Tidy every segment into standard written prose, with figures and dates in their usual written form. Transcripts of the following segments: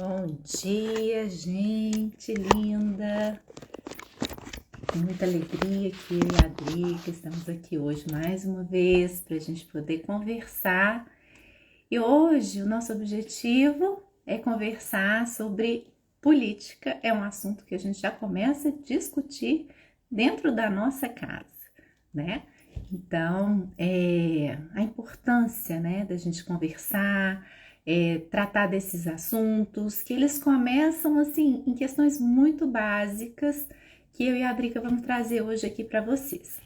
Bom dia, gente linda! Com muita alegria que eu e a Drica estamos aqui hoje mais uma vez para a gente poder conversar. E hoje o nosso objetivo é conversar sobre política. É um assunto que a gente já começa a discutir dentro da nossa casa, né? Então, a importância, né, da gente conversar, tratar desses assuntos, que eles começam, assim, em questões muito básicas, que eu e a Drica vamos trazer hoje aqui para vocês.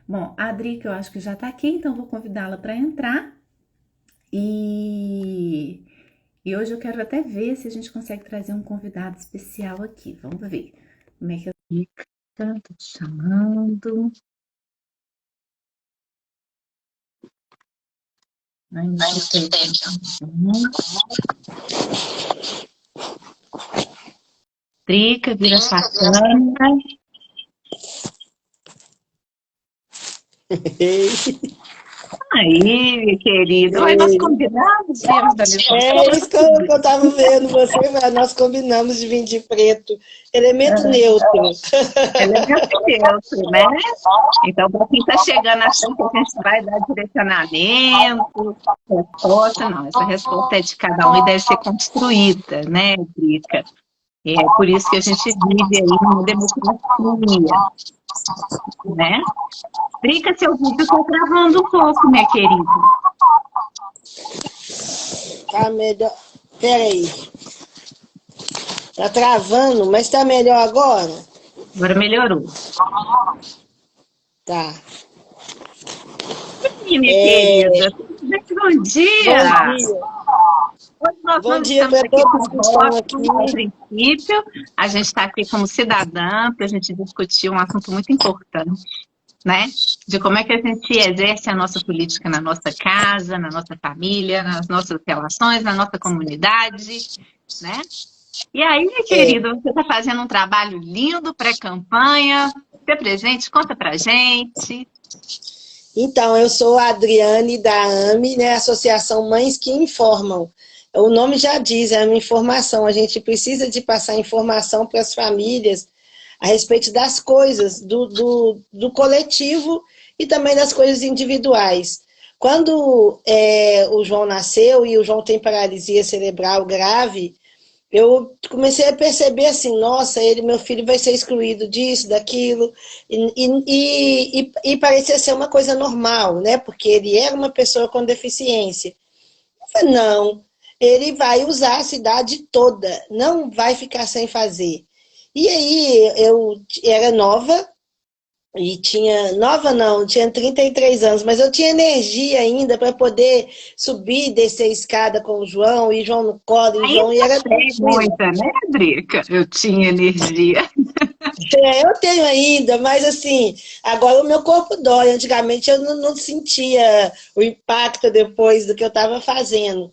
Bom, a Drica eu acho que já está aqui, então vou convidá-la para entrar. E hoje eu quero até ver se a gente consegue trazer um convidado especial aqui. Vamos ver como é que a Drica está chamando. Ainda tem Drica, vira sua câmera. Aí, querido. Olha, nós combinamos, viemos da mesma isso que eu estava vendo você, nós combinamos de vir de preto. Elemento neutro. Elemento neutro, né? Então, para quem está chegando achando que a gente vai dar direcionamento, resposta, não. Essa resposta é de cada um e deve ser construída, né, Drica? É por isso que a gente vive aí numa democracia, né? Drica, seu vídeo está travando um pouco, minha querida. Tá melhor. Peraí. Tá travando, mas tá melhor agora? Agora melhorou. Tá. E minha querida, bom dia! Bom dia! Hoje nós Bom vamos dia estamos para aqui todos que estão com aqui. no princípio, a gente está aqui como cidadã para a gente discutir um assunto muito importante, né? De como é que a gente exerce a nossa política na nossa casa, na nossa família, nas nossas relações, na nossa comunidade, né? E aí, minha querida, você está fazendo um trabalho lindo pré-campanha. Se presente, conta pra gente. Então, eu sou a Adriane da AME, né, Associação Mães que Informam. O nome já diz, é uma informação. A gente precisa de passar informação para as famílias a respeito das coisas do coletivo e também das coisas individuais. Quando o João nasceu e o João tem paralisia cerebral grave, eu comecei a perceber assim, nossa, meu filho vai ser excluído disso, daquilo, e parecia ser uma coisa normal, né? Porque ele era uma pessoa com deficiência. Eu falei, não, ele vai usar a cidade toda, não vai ficar sem fazer. E aí, eu era nova, e tinha 33 anos, mas eu tinha energia ainda para poder subir e descer a escada com o João, e João no colo, e João, e era muita, né, Drica? Eu tinha energia. Eu tenho ainda, mas assim, agora o meu corpo dói. Antigamente eu não sentia o impacto depois do que eu estava fazendo.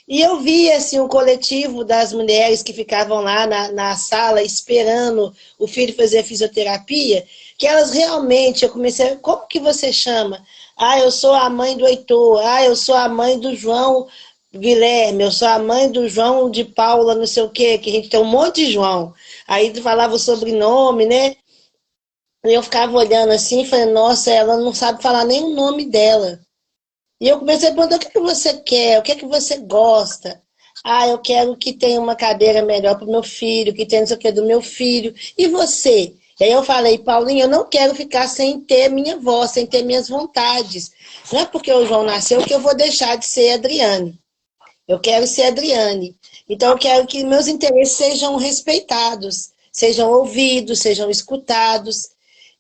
E eu vi assim, um coletivo das mulheres que ficavam lá na sala esperando o filho fazer a fisioterapia, que elas realmente, eu comecei, como que você chama? Ah, eu sou a mãe do Heitor, eu sou a mãe do João Guilherme, eu sou a mãe do João de Paula, não sei o quê, que a gente tem um monte de João. Aí tu falava o sobrenome, né? E eu ficava olhando assim e falei, nossa, ela não sabe falar nem o nome dela. E eu comecei a perguntar, o que você quer? O que você gosta? Ah, eu quero que tenha uma cadeira melhor para o meu filho, que tenha não sei o que do meu filho. E você? E aí eu falei, Paulinho, eu não quero ficar sem ter minha voz, sem ter minhas vontades. Não é porque o João nasceu que eu vou deixar de ser Adriane. Eu quero ser Adriane. Então eu quero que meus interesses sejam respeitados, sejam ouvidos, sejam escutados.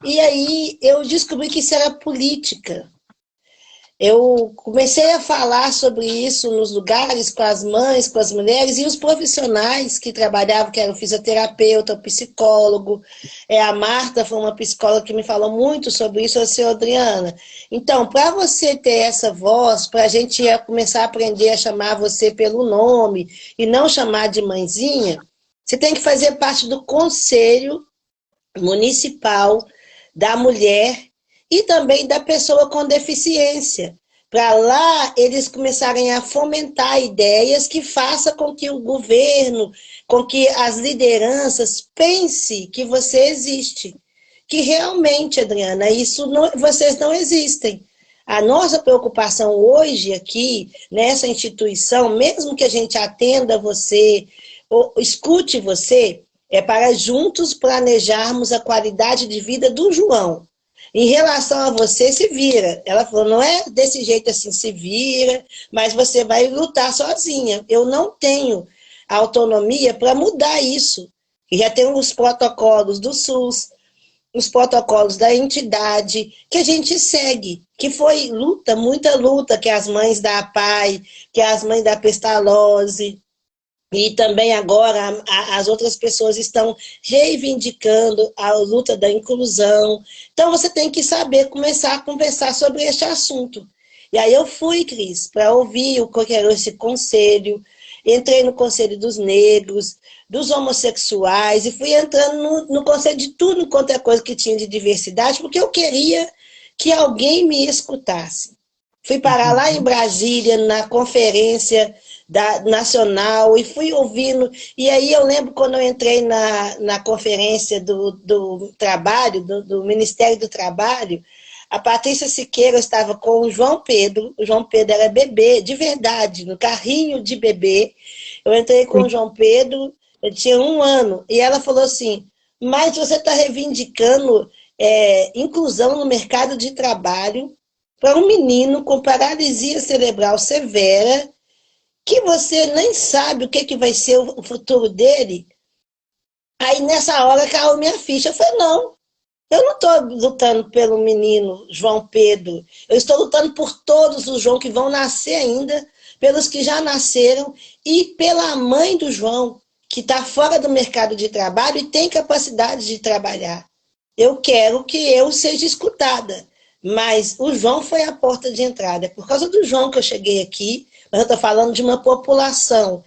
E aí eu descobri que isso era política. Eu comecei a falar sobre isso nos lugares, com as mães, com as mulheres e os profissionais que trabalhavam, que eram fisioterapeuta, o psicólogo. A Marta foi uma psicóloga que me falou muito sobre isso, a senhora Adriana. Então, para você ter essa voz, para a gente começar a aprender a chamar você pelo nome e não chamar de mãezinha, você tem que fazer parte do Conselho Municipal da Mulher e também da pessoa com deficiência. para lá eles começarem a fomentar ideias que façam com que o governo, com que as lideranças pense que você existe. Que realmente, Adriana, isso não, vocês não existem. A nossa preocupação hoje aqui, nessa instituição, mesmo que a gente atenda você, ou escute você, é para juntos planejarmos a qualidade de vida do João. Em relação a você, se vira. Ela falou, não é desse jeito assim, se vira, mas você vai lutar sozinha. Eu não tenho autonomia para mudar isso. E já tem os protocolos do SUS, os protocolos da entidade que a gente segue, que foi luta, muita luta, que as mães da APAE, que as mães da Pestalozzi, e também agora as outras pessoas estão reivindicando a luta da inclusão. Então você tem que saber começar a conversar sobre este assunto. E aí eu fui, Cris, para ouvir o que era esse conselho, entrei no conselho dos negros, dos homossexuais, e fui entrando no conselho de tudo quanto é coisa que tinha de diversidade, porque eu queria que alguém me escutasse. Fui parar lá em Brasília, na conferência nacional, e fui ouvindo. E aí eu lembro quando eu entrei na conferência do trabalho, do Ministério do Trabalho, a Patrícia Siqueira estava com o João Pedro era bebê, de verdade, no carrinho de bebê. Eu entrei com o João Pedro, eu tinha 1 ano, e ela falou assim, mas você está reivindicando inclusão no mercado de trabalho para um menino com paralisia cerebral severa, que você nem sabe o que vai ser o futuro dele. Aí nessa hora caiu minha ficha. Eu falei, não, eu não estou lutando pelo menino João Pedro, eu estou lutando por todos os João que vão nascer ainda, pelos que já nasceram e pela mãe do João, que está fora do mercado de trabalho e tem capacidade de trabalhar. Eu quero que eu seja escutada, mas o João foi a porta de entrada. É por causa do João que eu cheguei aqui, mas eu estou falando de uma população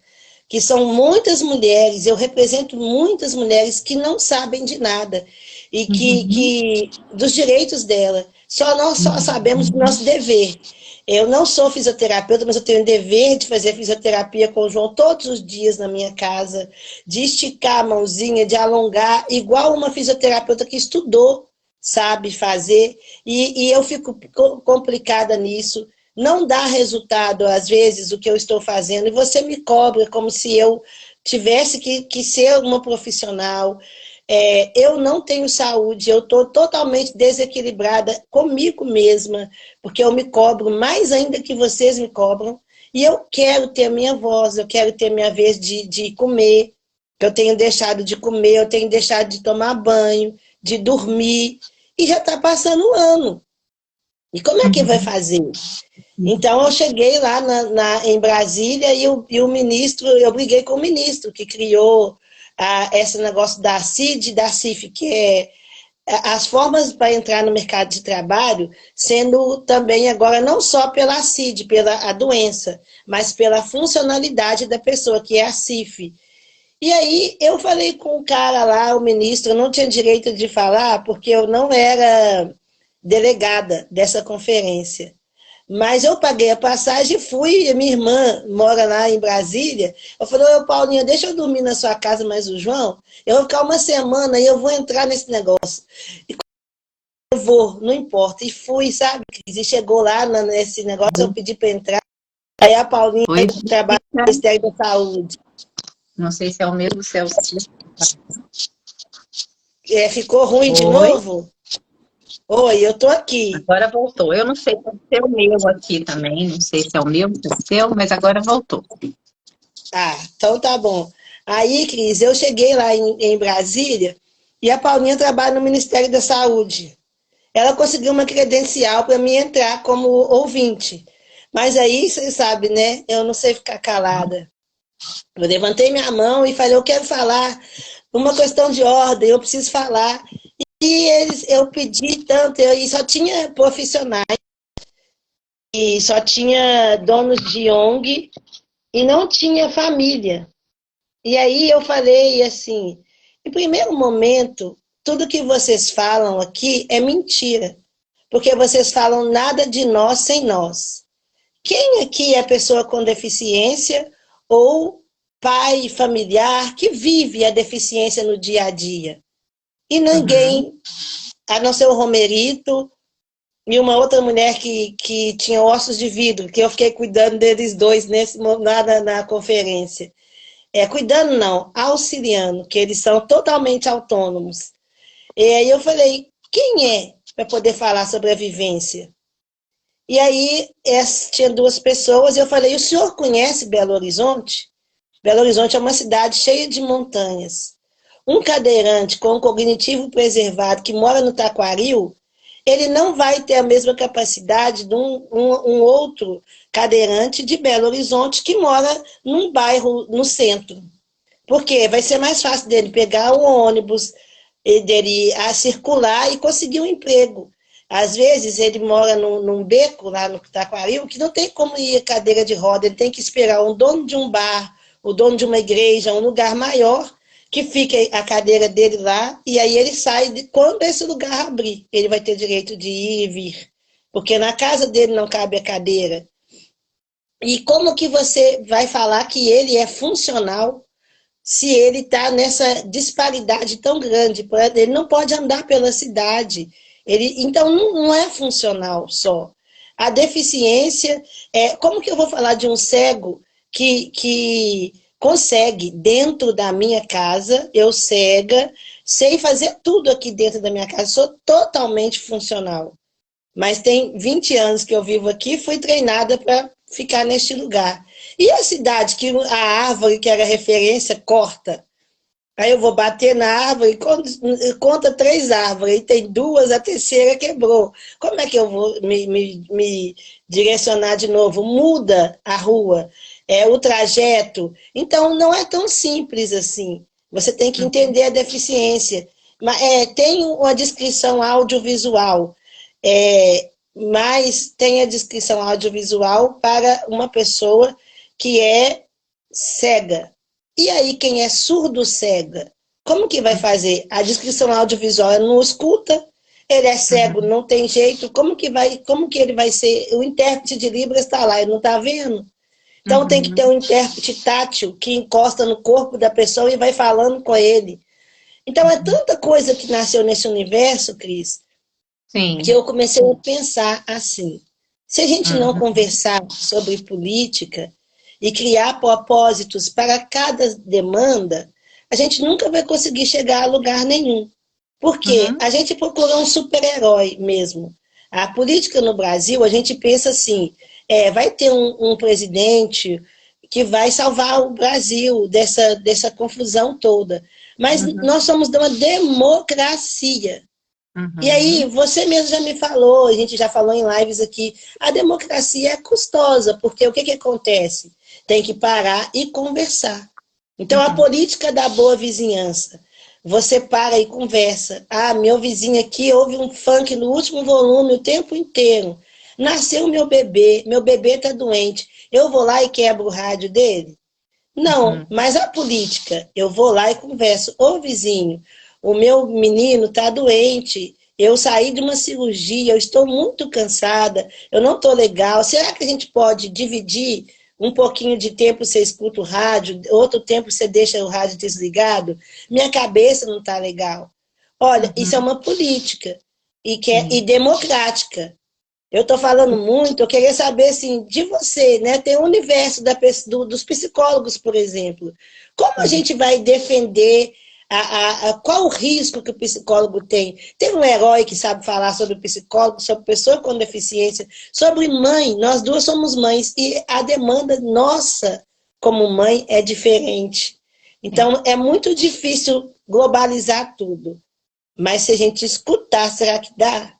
que são muitas mulheres, eu represento muitas mulheres que não sabem de nada e que dos direitos dela. Nós só sabemos do nosso dever. Eu não sou fisioterapeuta, mas eu tenho o dever de fazer fisioterapia com o João todos os dias na minha casa, de esticar a mãozinha, de alongar, igual uma fisioterapeuta que estudou, sabe fazer, e eu fico complicada nisso. Não dá resultado, às vezes, o que eu estou fazendo, e você me cobra como se eu tivesse que ser uma profissional. Eu não tenho saúde, eu estou totalmente desequilibrada comigo mesma, porque eu me cobro mais ainda que vocês me cobram, e eu quero ter a minha voz, eu quero ter minha vez de comer, eu tenho deixado de comer, eu tenho deixado de tomar banho, de dormir, e já está passando 1 ano. E como é que vai fazer? Então, eu cheguei lá em Brasília e o ministro, eu briguei com o ministro que criou esse negócio da CID e da CIF, que é as formas para entrar no mercado de trabalho, sendo também agora não só pela CID, pela a doença, mas pela funcionalidade da pessoa, que é a CIF. E aí eu falei com o cara lá, o ministro, eu não tinha direito de falar, porque eu não era delegada dessa conferência. Mas eu paguei a passagem e fui, minha irmã mora lá em Brasília, eu falei, ô Paulinha, deixa eu dormir na sua casa mais o João, eu vou ficar 1 semana e eu vou entrar nesse negócio. E eu vou, não importa. E fui, sabe, Cris? E chegou lá nesse negócio, eu pedi para entrar, aí a Paulinha trabalha no Ministério da Saúde. Não sei se é o mesmo, se é o seu. Ficou ruim de novo? Oi, eu tô aqui. Agora voltou. Eu não sei se é o meu aqui também, não sei se é o meu, se é o seu, mas agora voltou. Então tá bom. Aí, Cris, eu cheguei lá em Brasília e a Paulinha trabalha no Ministério da Saúde. Ela conseguiu uma credencial para mim entrar como ouvinte. Mas aí, você sabe, né? Eu não sei ficar calada. Eu levantei minha mão e falei, eu quero falar uma questão de ordem, eu preciso falar. E eu pedi tanto, e só tinha profissionais, e só tinha donos de ONG, e não tinha família. E aí eu falei assim, em primeiro momento, tudo que vocês falam aqui é mentira, porque vocês falam nada de nós sem nós. quem aqui é pessoa com deficiência ou pai familiar que vive a deficiência no dia a dia? E Uhum. ninguém, a não ser o Romerito e uma outra mulher que tinha ossos de vidro, que eu fiquei cuidando deles dois na conferência. Cuidando não, auxiliando, que eles são totalmente autônomos. E aí eu falei, quem é para poder falar sobre a vivência? E aí tinha duas pessoas e eu falei, o senhor conhece Belo Horizonte? Belo Horizonte é uma cidade cheia de montanhas. Um cadeirante com um cognitivo preservado que mora no Taquaril, ele não vai ter a mesma capacidade de um outro cadeirante de Belo Horizonte que mora num bairro no centro. Porque vai ser mais fácil dele pegar um ônibus, dele circular e conseguir um emprego. Às vezes ele mora num beco lá no Taquaril que não tem como ir cadeira de roda, ele tem que esperar um dono de um bar, o dono de uma igreja, um lugar maior, que fique a cadeira dele lá, e aí ele sai quando esse lugar abrir. Ele vai ter direito de ir e vir. Porque na casa dele não cabe a cadeira. E como que você vai falar que ele é funcional se ele está nessa disparidade tão grande? Ele não pode andar pela cidade. Então, não é funcional só. A deficiência, como que eu vou falar de um cego que consegue, dentro da minha casa, eu cega, sei fazer tudo aqui dentro da minha casa, sou totalmente funcional. Mas tem 20 anos que eu vivo aqui, fui treinada para ficar neste lugar. E a cidade que a árvore que era referência corta? Aí eu vou bater na árvore, conta 3 árvores, e tem 2, a terceira quebrou. Como é que eu vou me direcionar de novo? Muda a rua, o trajeto. Então, não é tão simples assim. Você tem que entender a deficiência. Mas, tem uma descrição audiovisual, mas tem a descrição audiovisual para uma pessoa que é cega. E aí, quem é surdo-cega, como que vai fazer? A descrição audiovisual não escuta, ele é cego, Uhum. não tem jeito, como que ele vai ser? O intérprete de Libras está lá, ele não está vendo? Então tem que ter Uhum. um intérprete tátil que encosta no corpo da pessoa e vai falando com ele. Então é Uhum. tanta coisa que nasceu nesse universo, Cris, que Sim. eu comecei a pensar assim. Se a gente não Uhum. conversar sobre política e criar propósitos para cada demanda, a gente nunca vai conseguir chegar a lugar nenhum. Porque Uhum. a gente procura um super-herói mesmo. A política no Brasil, a gente pensa assim, vai ter um presidente que vai salvar o Brasil dessa confusão toda. Mas Uhum. nós somos de uma democracia. E aí, Uhum. você mesmo já me falou, a gente já falou em lives aqui, a democracia é custosa, porque o que, que acontece? Tem que parar e conversar. Então, a Uhum. política da boa vizinhança. Você para e conversa. Ah, meu vizinho aqui ouve um funk no último volume o tempo inteiro. Nasceu meu bebê está doente. Eu vou lá e quebro o rádio dele? Não, Uhum. mas a política, eu vou lá e converso. Ô vizinho, o meu menino está doente, eu saí de uma cirurgia, eu estou muito cansada, eu não estou legal. Será que a gente pode dividir um pouquinho de tempo você escuta o rádio, outro tempo você deixa o rádio desligado? Minha cabeça não está legal. Olha, isso é Uhum. uma política e Sim. democrática. Eu estou falando muito, eu queria saber assim, de você, né? Tem o universo dos psicólogos, por exemplo. Como a Sim. gente vai defender qual o risco que o psicólogo tem? Tem um herói que sabe falar sobre o psicólogo, sobre pessoa com deficiência, sobre mãe. Nós duas somos mães e a demanda nossa como mãe é diferente. Sim. Então é muito difícil globalizar tudo. Mas se a gente escutar, será que dá?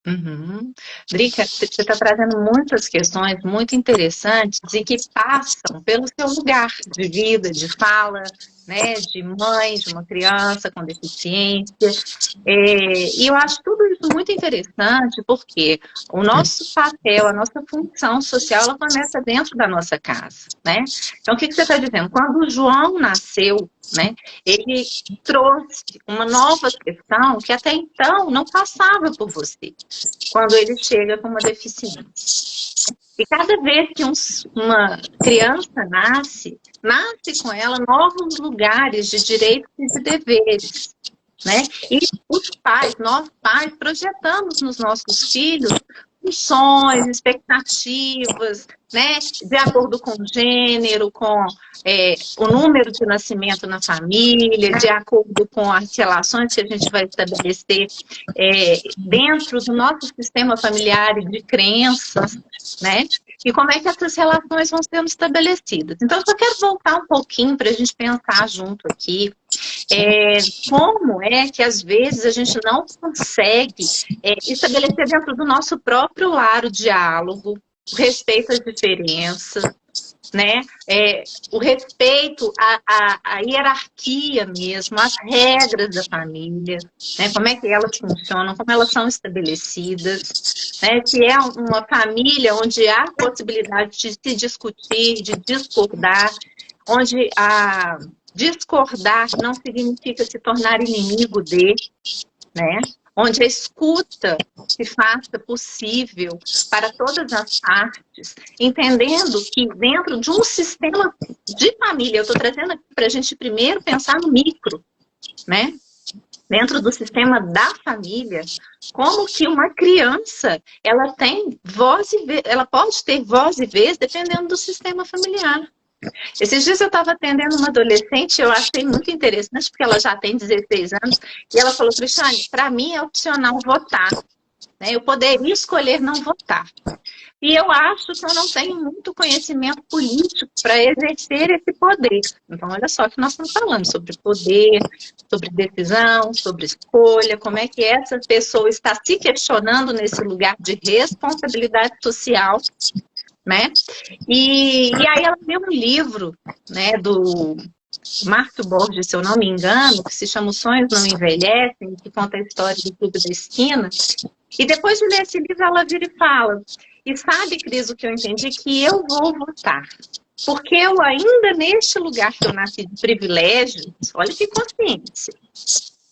Uhum. Drica, você está trazendo muitas questões muito interessantes e que passam pelo seu lugar de vida, de fala, né, de mãe, de uma criança com deficiência. E eu acho tudo isso muito interessante porque o nosso papel, a nossa função social, ela começa dentro da nossa casa, né? Então, o que você está dizendo? Quando o João nasceu, né, ele trouxe uma nova questão que até então não passava por você quando ele chega com uma deficiência. E cada vez que uma criança nasce com ela novos lugares de direitos e de deveres, né? E nós pais, projetamos nos nossos filhos funções, expectativas, né? De acordo com o gênero, com o número de nascimento na família, de acordo com as relações que a gente vai estabelecer dentro do nosso sistema familiar e de crenças, né? E como é que essas relações vão sendo estabelecidas. Então, eu só quero voltar um pouquinho para a gente pensar junto aqui como é que às vezes a gente não consegue estabelecer dentro do nosso próprio lar o diálogo, o respeito às diferenças, né? O respeito à hierarquia mesmo, às regras da família, né? Como é que elas funcionam, como elas são estabelecidas, né? Se é uma família onde há possibilidade de se discutir, de discordar, onde discordar não significa se tornar inimigo né? Onde a escuta se faça possível para todas as partes, entendendo que dentro de um sistema de família, eu estou trazendo aqui para a gente primeiro pensar no micro, né? Dentro do sistema da família, como que uma criança ela tem voz e vez, ela pode ter voz e vez dependendo do sistema familiar. Esses dias eu estava atendendo uma adolescente, eu achei muito interessante, porque ela já tem 16 anos, e ela falou, Cristiane, para mim é opcional votar, né? Eu poderia escolher não votar. E eu acho que eu não tenho muito conhecimento político para exercer esse poder. Então, olha só que nós estamos falando sobre poder, sobre decisão, sobre escolha, como é que essa pessoa está se questionando nesse lugar de responsabilidade social, né? E aí ela leu um livro, né, do Marco Borges, se eu não me engano, que se chama Os Sonhos Não Envelhecem, que conta a história do Clube da Esquina. E depois de ler esse livro, ela vira e fala, e sabe, Cris, o que eu entendi? Que eu vou votar. Porque eu ainda, neste lugar que eu nasci de privilégio, olha que consciência,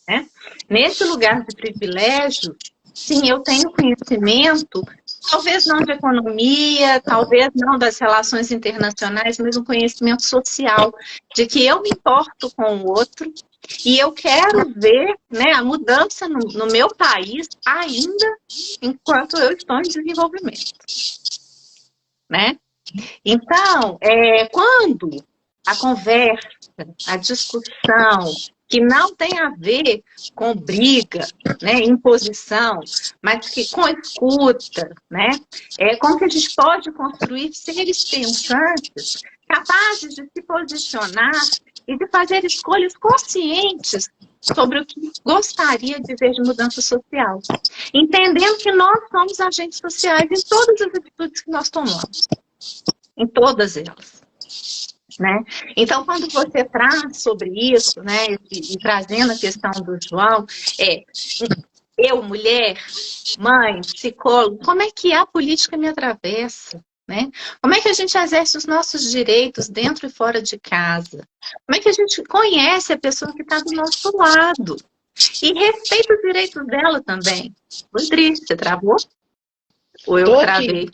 né? Nesse lugar de privilégio, sim, eu tenho conhecimento, talvez não de economia, talvez não das relações internacionais, mas um conhecimento social, de que eu me importo com o outro e eu quero ver, né, a mudança no meu país ainda enquanto eu estou em desenvolvimento, né? Então, quando a conversa, a discussão, que não tem a ver com briga, né, imposição, mas que com escuta, né, como que a gente pode construir seres pensantes capazes de se posicionar e de fazer escolhas conscientes sobre o que gostaria de ver de mudança social, entendendo que nós somos agentes sociais em todas as atitudes que nós tomamos, em todas elas. Né? Então, quando você traz sobre isso, né, e trazendo a questão do João, eu, mulher, mãe, psicólogo, como é que a política me atravessa? Né? Como é que a gente exerce os nossos direitos dentro e fora de casa? Como é que a gente conhece a pessoa que está do nosso lado? E respeita os direitos dela também. Rodrigo, você travou? Ou eu travei?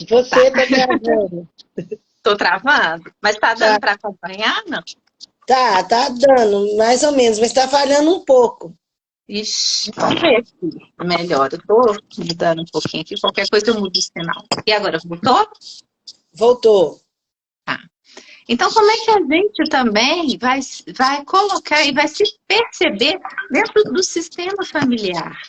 Você está travando. Estou travando? Mas está dando para acompanhar, não? Tá dando, mais ou menos, mas está falhando um pouco. Ixi, vamos ver aqui. Melhor, eu estou mudando um pouquinho aqui, qualquer coisa eu mudo o sinal. E agora, voltou? Voltou. Tá. Então, como é que a gente também vai colocar e vai se perceber dentro do sistema familiar,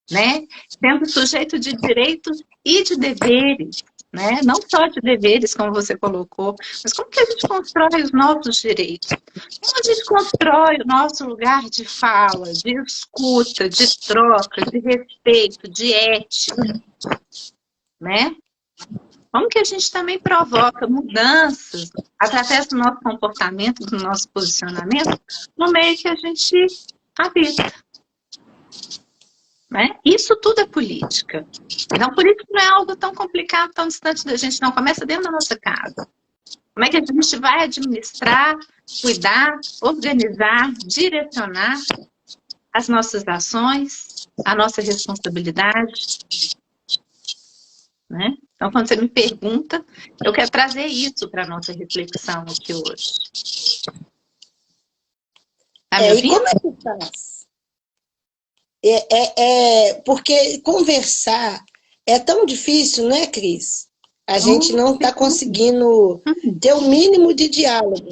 né? Sendo sujeito de direitos e de deveres, né? Não só de deveres, como você colocou, mas como que a gente constrói os nossos direitos? Como a gente constrói o nosso lugar de fala, de escuta, de troca, de respeito, de ética, né? Como que a gente também provoca mudanças através do nosso comportamento, do nosso posicionamento, no meio que a gente habita? Né? Isso tudo é política. Então, política não é algo tão complicado, tão distante da gente, não. Começa dentro da nossa casa. Como é que a gente vai administrar, cuidar, organizar, direcionar as nossas ações, a nossa responsabilidade? né? Então, quando você me pergunta, eu quero trazer isso para a nossa reflexão aqui hoje. Tá me E ouvindo? como é que faz? Porque conversar é tão difícil, né, Cris? A gente não está conseguindo ter o mínimo de diálogo.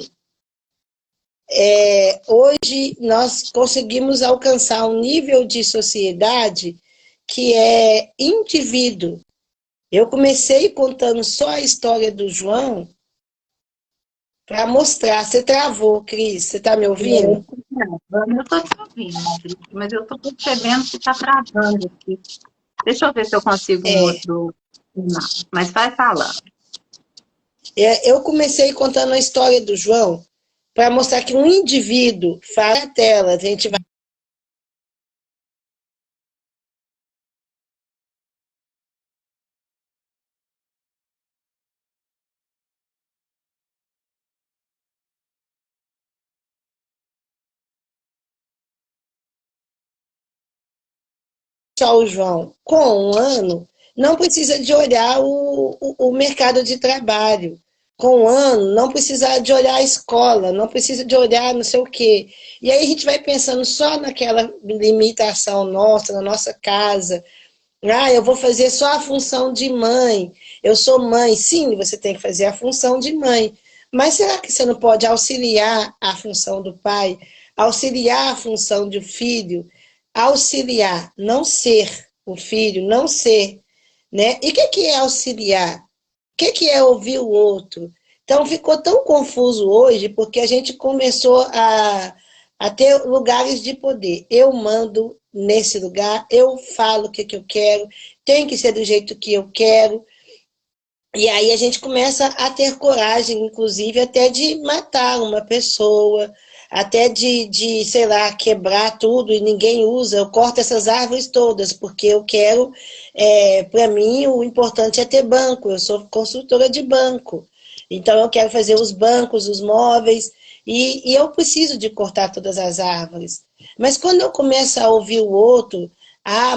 Hoje nós conseguimos alcançar um nível de sociedade que é indivíduo. Eu comecei contando só a história do João para mostrar. Você travou, Cris, você está me ouvindo? Eu estou te ouvindo, mas eu estou percebendo que está travando aqui. Deixa eu ver se eu consigo um outro. Não, mas vai falando. Eu comecei contando a história do João para mostrar que um indivíduo faz a tela, a gente vai deixar o João com 1 ano, não precisa de olhar o mercado de trabalho. Com 1 ano, não precisa de olhar a escola, não precisa de olhar não sei o quê. E aí a gente vai pensando só naquela limitação nossa, na nossa casa. Ah, eu vou fazer só a função de mãe. Eu sou mãe. Sim, você tem que fazer a função de mãe. Mas será que você não pode auxiliar a função do pai? Auxiliar a função do filho? Auxiliar, não ser o filho, não ser, né? E o que é auxiliar? O que é ouvir o outro? Então ficou tão confuso hoje porque a gente começou a ter lugares de poder. Eu mando nesse lugar, eu falo o que eu quero, tem que ser do jeito que eu quero. E aí a gente começa a ter coragem, inclusive, até de matar uma pessoa, até sei lá, quebrar tudo e ninguém usa. Eu corto essas árvores todas, porque eu quero, para mim, o importante é ter banco. Eu sou construtora de banco. Então eu quero fazer os bancos, os móveis, e eu preciso de cortar todas as árvores. Mas quando eu começo a ouvir o outro,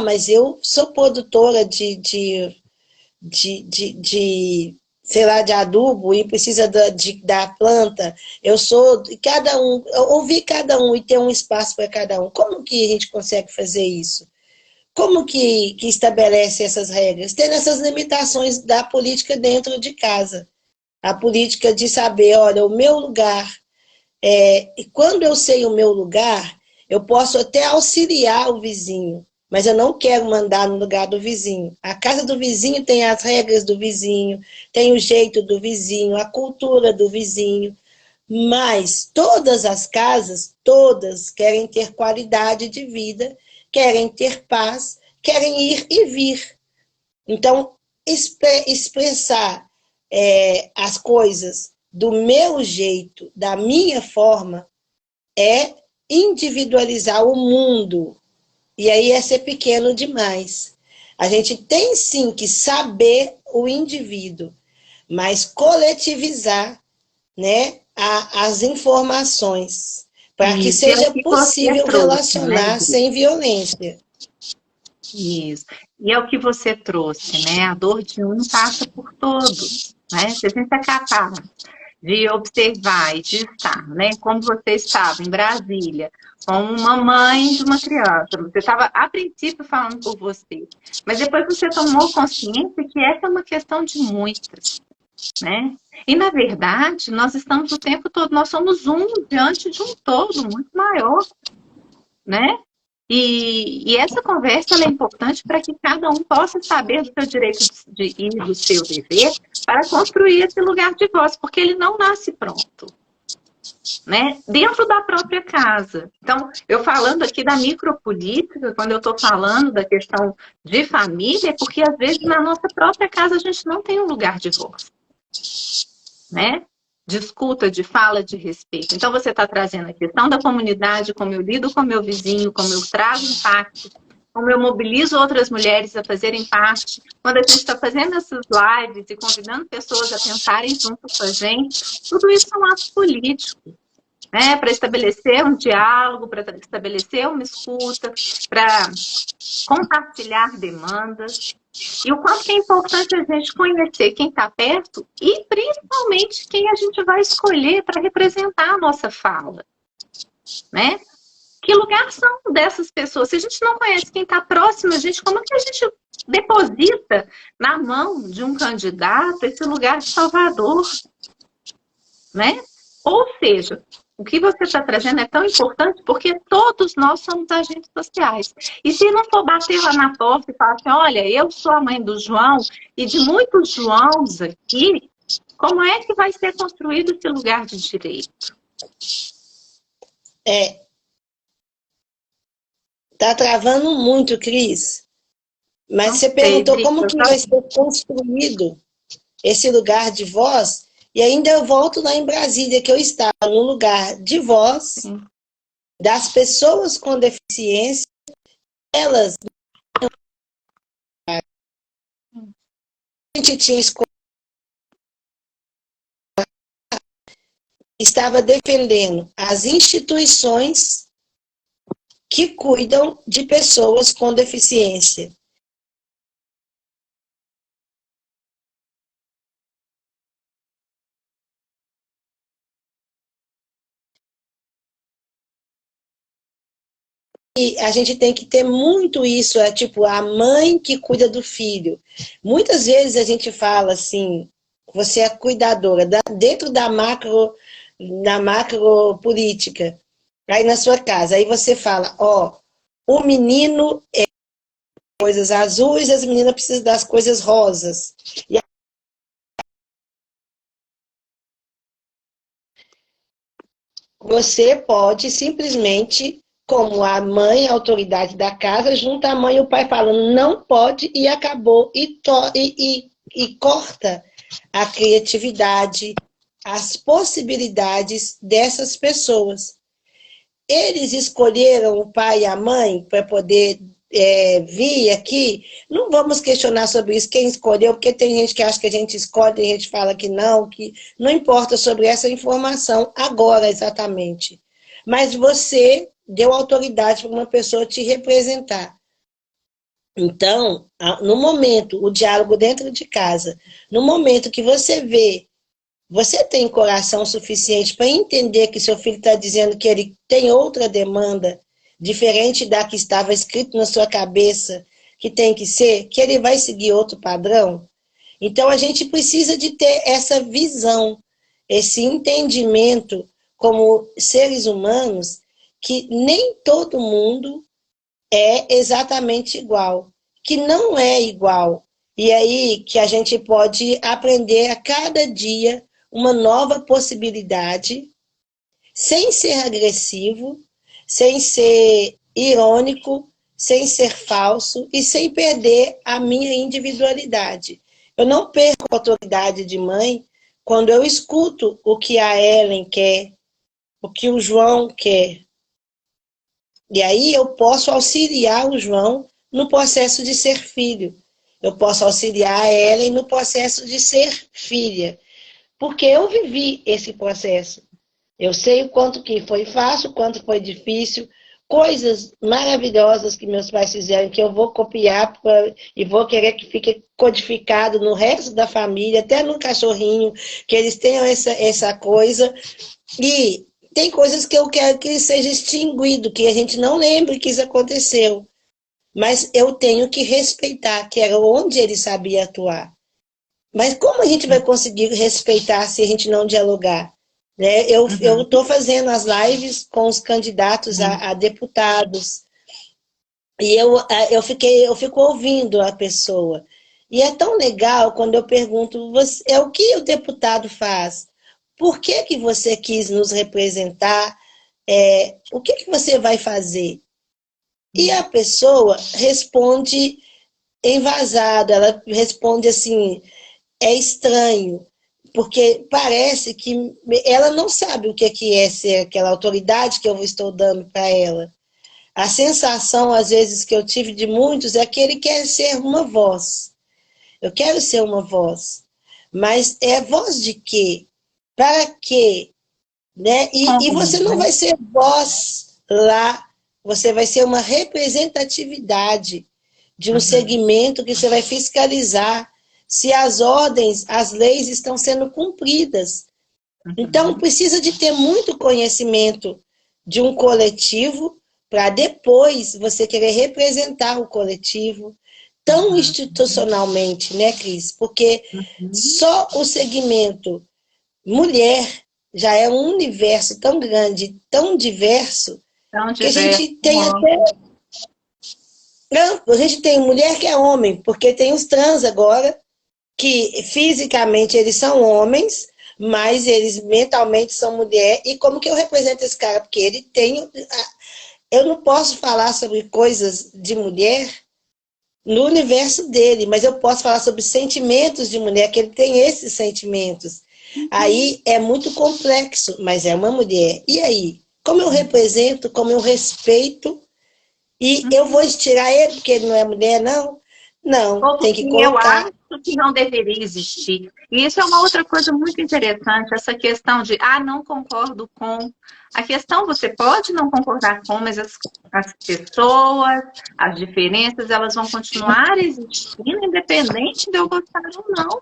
mas eu sou produtora sei lá, de adubo e precisa da planta. Eu sou cada um, ouvir cada um e ter um espaço para cada um. Como que a gente consegue fazer isso? Como que estabelece essas regras? Tendo essas limitações da política dentro de casa. A política de saber, olha, o meu lugar. E quando eu sei o meu lugar, eu posso até auxiliar o vizinho, mas eu não quero mandar no lugar do vizinho. A casa do vizinho tem as regras do vizinho, tem o jeito do vizinho, a cultura do vizinho, mas todas as casas, todas querem ter qualidade de vida, querem ter paz, querem ir e vir. Então, expressar as coisas do meu jeito, da minha forma, é individualizar o mundo. E aí é ser pequeno demais. A gente tem sim que saber o indivíduo, mas coletivizar, né, as informações, para que seja possível relacionar sem violência. Isso. E é o que você trouxe, né? A dor de um passa por todos, né? Se a gente é capaz de observar e de estar, né? Como você estava em Brasília, como uma mãe de uma criança. Você estava, a princípio, falando por você. Mas depois você tomou consciência que essa é uma questão de muitas, né? E, na verdade, nós estamos o tempo todo, nós somos um diante de um todo muito maior, né? E essa conversa é importante para que cada um possa saber do seu direito e do seu dever para construir esse lugar de voz, porque ele não nasce pronto, né? Dentro da própria casa. Então, eu falando aqui da micropolítica, quando eu estou falando da questão de família, é porque às vezes na nossa própria casa a gente não tem um lugar de voz, né? De escuta, de fala, de respeito. Então, você está trazendo a questão da comunidade, como eu lido com meu vizinho, como eu trago impacto, como eu mobilizo outras mulheres a fazerem parte. Quando a gente está fazendo essas lives e convidando pessoas a pensarem junto com a gente, tudo isso é um ato político, né? Para estabelecer um diálogo, para estabelecer uma escuta, para compartilhar demandas. E o quanto é importante a gente conhecer quem está perto e principalmente quem a gente vai escolher para representar a nossa fala, né? Que lugar são dessas pessoas? Se a gente não conhece quem está próximo a gente, como é que a gente deposita na mão de um candidato esse lugar de salvador, né? Ou seja, o que você está trazendo é tão importante porque todos nós somos agentes sociais. E se não for bater lá na porta e falar assim, olha, eu sou a mãe do João e de muitos Joãos aqui, como é que vai ser construído esse lugar de direito? Tá travando muito, Cris. Mas você perguntou como que vai ser construído esse lugar de voz, e ainda eu volto lá em Brasília, que eu estava no lugar de voz das pessoas com deficiência, elas a gente tinha escolhido, estava defendendo as instituições que cuidam de pessoas com deficiência. E a gente tem que ter muito isso, é tipo a mãe que cuida do filho. Muitas vezes a gente fala assim, você é cuidadora, dentro da macro política, aí na sua casa, aí você fala, ó, o menino é coisas azuis, as meninas precisam das coisas rosas. E você pode simplesmente, como a mãe, a autoridade da casa, junta a mãe e o pai falando não pode e acabou, e corta a criatividade, as possibilidades dessas pessoas. Eles escolheram o pai e a mãe para poder vir aqui. Não vamos questionar sobre isso, quem escolheu, porque tem gente que acha que a gente escolhe, tem gente que fala que não importa sobre essa informação agora exatamente. Mas você deu autoridade para uma pessoa te representar. Então, no momento, o diálogo dentro de casa, no momento que você vê, você tem coração suficiente para entender que seu filho está dizendo que ele tem outra demanda, diferente da que estava escrito na sua cabeça, que tem que ser, que ele vai seguir outro padrão? Então, a gente precisa de ter essa visão, esse entendimento como seres humanos, que nem todo mundo é exatamente igual, que não é igual. E aí que a gente pode aprender a cada dia uma nova possibilidade, sem ser agressivo, sem ser irônico, sem ser falso e sem perder a minha individualidade. Eu não perco a autoridade de mãe quando eu escuto o que a Ellen quer, o que o João quer. E aí eu posso auxiliar o João no processo de ser filho. Eu posso auxiliar a Ellen no processo de ser filha. Porque eu vivi esse processo. Eu sei o quanto que foi fácil, o quanto foi difícil, coisas maravilhosas que meus pais fizeram, que eu vou copiar e vou querer que fique codificado no resto da família, até no cachorrinho, que eles tenham essa coisa. E tem coisas que eu quero que seja extinguido, que a gente não lembre que isso aconteceu. Mas eu tenho que respeitar, que era onde ele sabia atuar. Mas como a gente vai conseguir respeitar se a gente não dialogar? Né? Eu estou fazendo as lives com os candidatos a deputados e eu fico ouvindo a pessoa. E é tão legal quando eu pergunto, o que o deputado faz? Por que você quis nos representar? O que você vai fazer? E a pessoa responde envasada, ela responde assim, é estranho, porque parece que ela não sabe o que é ser aquela autoridade que eu estou dando para ela. A sensação, às vezes, que eu tive de muitos é que ele quer ser uma voz. Eu quero ser uma voz. Mas é voz de quê? Para quê? né? E você não vai ser voz lá, você vai ser uma representatividade de um segmento que você vai fiscalizar se as ordens, as leis estão sendo cumpridas. Então, precisa de ter muito conhecimento de um coletivo para depois você querer representar o coletivo tão institucionalmente, né, Cris? Porque só o segmento mulher já é um universo tão grande, tão diverso, que a gente tem até... Não, a gente tem mulher que é homem, porque tem os trans agora, que fisicamente eles são homens, mas eles mentalmente são mulher. E como que eu represento esse cara? Porque ele tem... Eu não posso falar sobre coisas de mulher no universo dele, mas eu posso falar sobre sentimentos de mulher, que ele tem esses sentimentos. Aí é muito complexo, mas é uma mulher. E aí? Como eu represento, como eu respeito, e eu vou tirar ele porque ele não é mulher, não? Não, tem que colocar. Eu acho que não deveria existir. E isso é uma outra coisa muito interessante, essa questão de, não concordo com. A questão, você pode não concordar com, mas as pessoas, as diferenças, elas vão continuar existindo, independente de eu gostar ou não.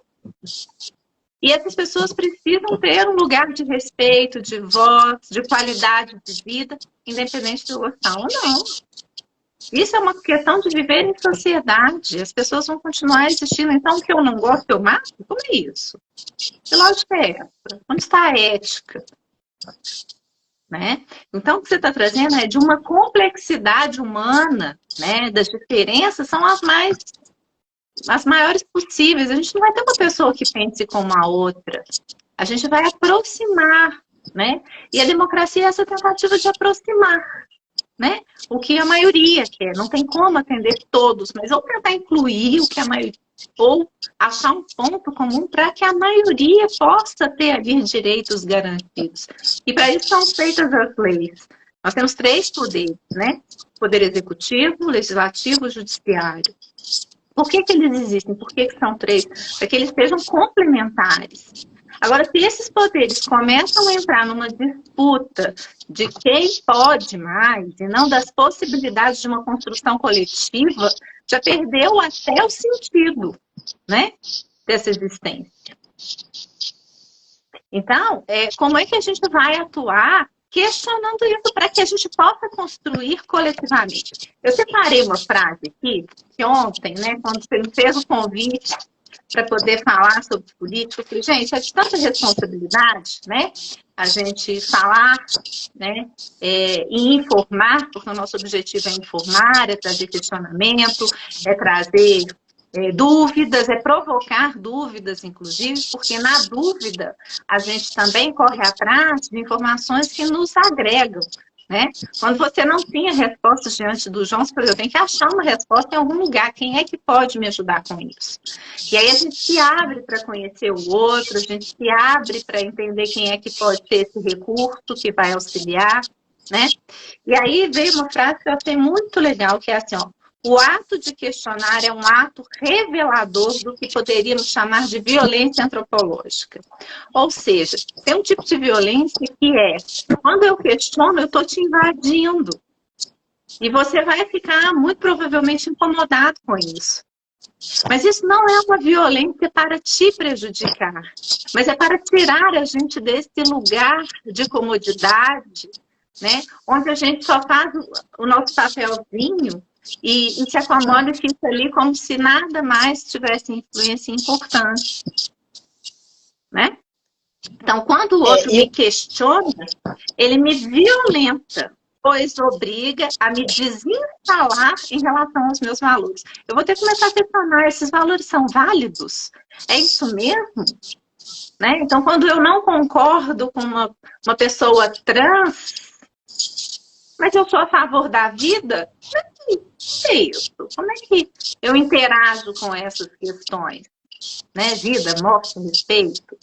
E essas pessoas precisam ter um lugar de respeito, de voz, de qualidade de vida, independente de eu gostar ou não. Isso é uma questão de viver em sociedade. As pessoas vão continuar existindo. Então, o que eu não gosto, eu mato? Como é isso? Que lógica é essa? Onde está a ética? Né? Então, o que você está trazendo é de uma complexidade humana, né? Das diferenças são as maiores possíveis. A gente não vai ter uma pessoa que pense como a outra. A gente vai aproximar, né? E a democracia é essa tentativa de aproximar, né? O que a maioria quer. Não tem como atender todos, mas ou tentar incluir o que a maioria, ou achar um ponto comum para que a maioria possa ter ali direitos garantidos. E para isso são feitas as leis. Nós temos 3 poderes, né? Poder executivo, legislativo e judiciário. Por que eles existem? Por que são 3? Para que eles sejam complementares. Agora, se esses poderes começam a entrar numa disputa de quem pode mais e não das possibilidades de uma construção coletiva, já perdeu até o sentido, né, dessa existência. Então, como é que a gente vai atuar questionando isso para que a gente possa construir coletivamente? Eu separei uma frase aqui, que ontem, né, quando você me fez o convite para poder falar sobre política, eu falei, gente, é de tanta responsabilidade, né? A gente falar, né? E informar, porque o nosso objetivo é informar, é trazer questionamento, é trazer dúvidas, é provocar dúvidas, inclusive, porque na dúvida a gente também corre atrás de informações que nos agregam, né? Quando você não tem a resposta diante do João, por exemplo, eu tenho que achar uma resposta em algum lugar. Quem é que pode me ajudar com isso? E aí a gente se abre para conhecer o outro, a gente se abre para entender quem é que pode ter esse recurso que vai auxiliar, né? E aí veio uma frase que eu achei muito legal, que é assim, ó, o ato de questionar é um ato revelador do que poderíamos chamar de violência antropológica. Ou seja, tem um tipo de violência que quando eu questiono, eu estou te invadindo. E você vai ficar, muito provavelmente, incomodado com isso. Mas isso não é uma violência para te prejudicar, mas é para tirar a gente desse lugar de comodidade, né? Onde a gente só faz o nosso papelzinho e se acomoda e fica ali como se nada mais tivesse influência importante, né? Então, quando o outro me questiona, ele me violenta, pois obriga a me desinstalar em relação aos meus valores. Eu vou ter que começar a questionar, esses valores são válidos? É isso mesmo? Né? Então, quando eu não concordo com uma pessoa trans, mas eu sou a favor da vida, é isso. Como é que eu interajo com essas questões? Né? Vida, morte, respeito.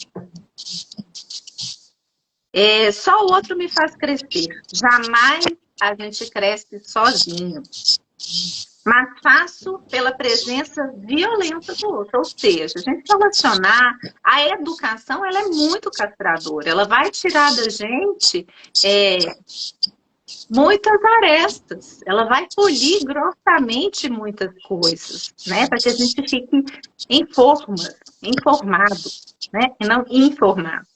Só o outro me faz crescer. Jamais a gente cresce sozinho. mas faço pela presença violenta do outro. Ou seja, a gente relacionar, a educação ela é muito castradora, ela vai tirar da gente muitas arestas, ela vai polir grossamente muitas coisas, né? Para que a gente fique informado, né? E não informado,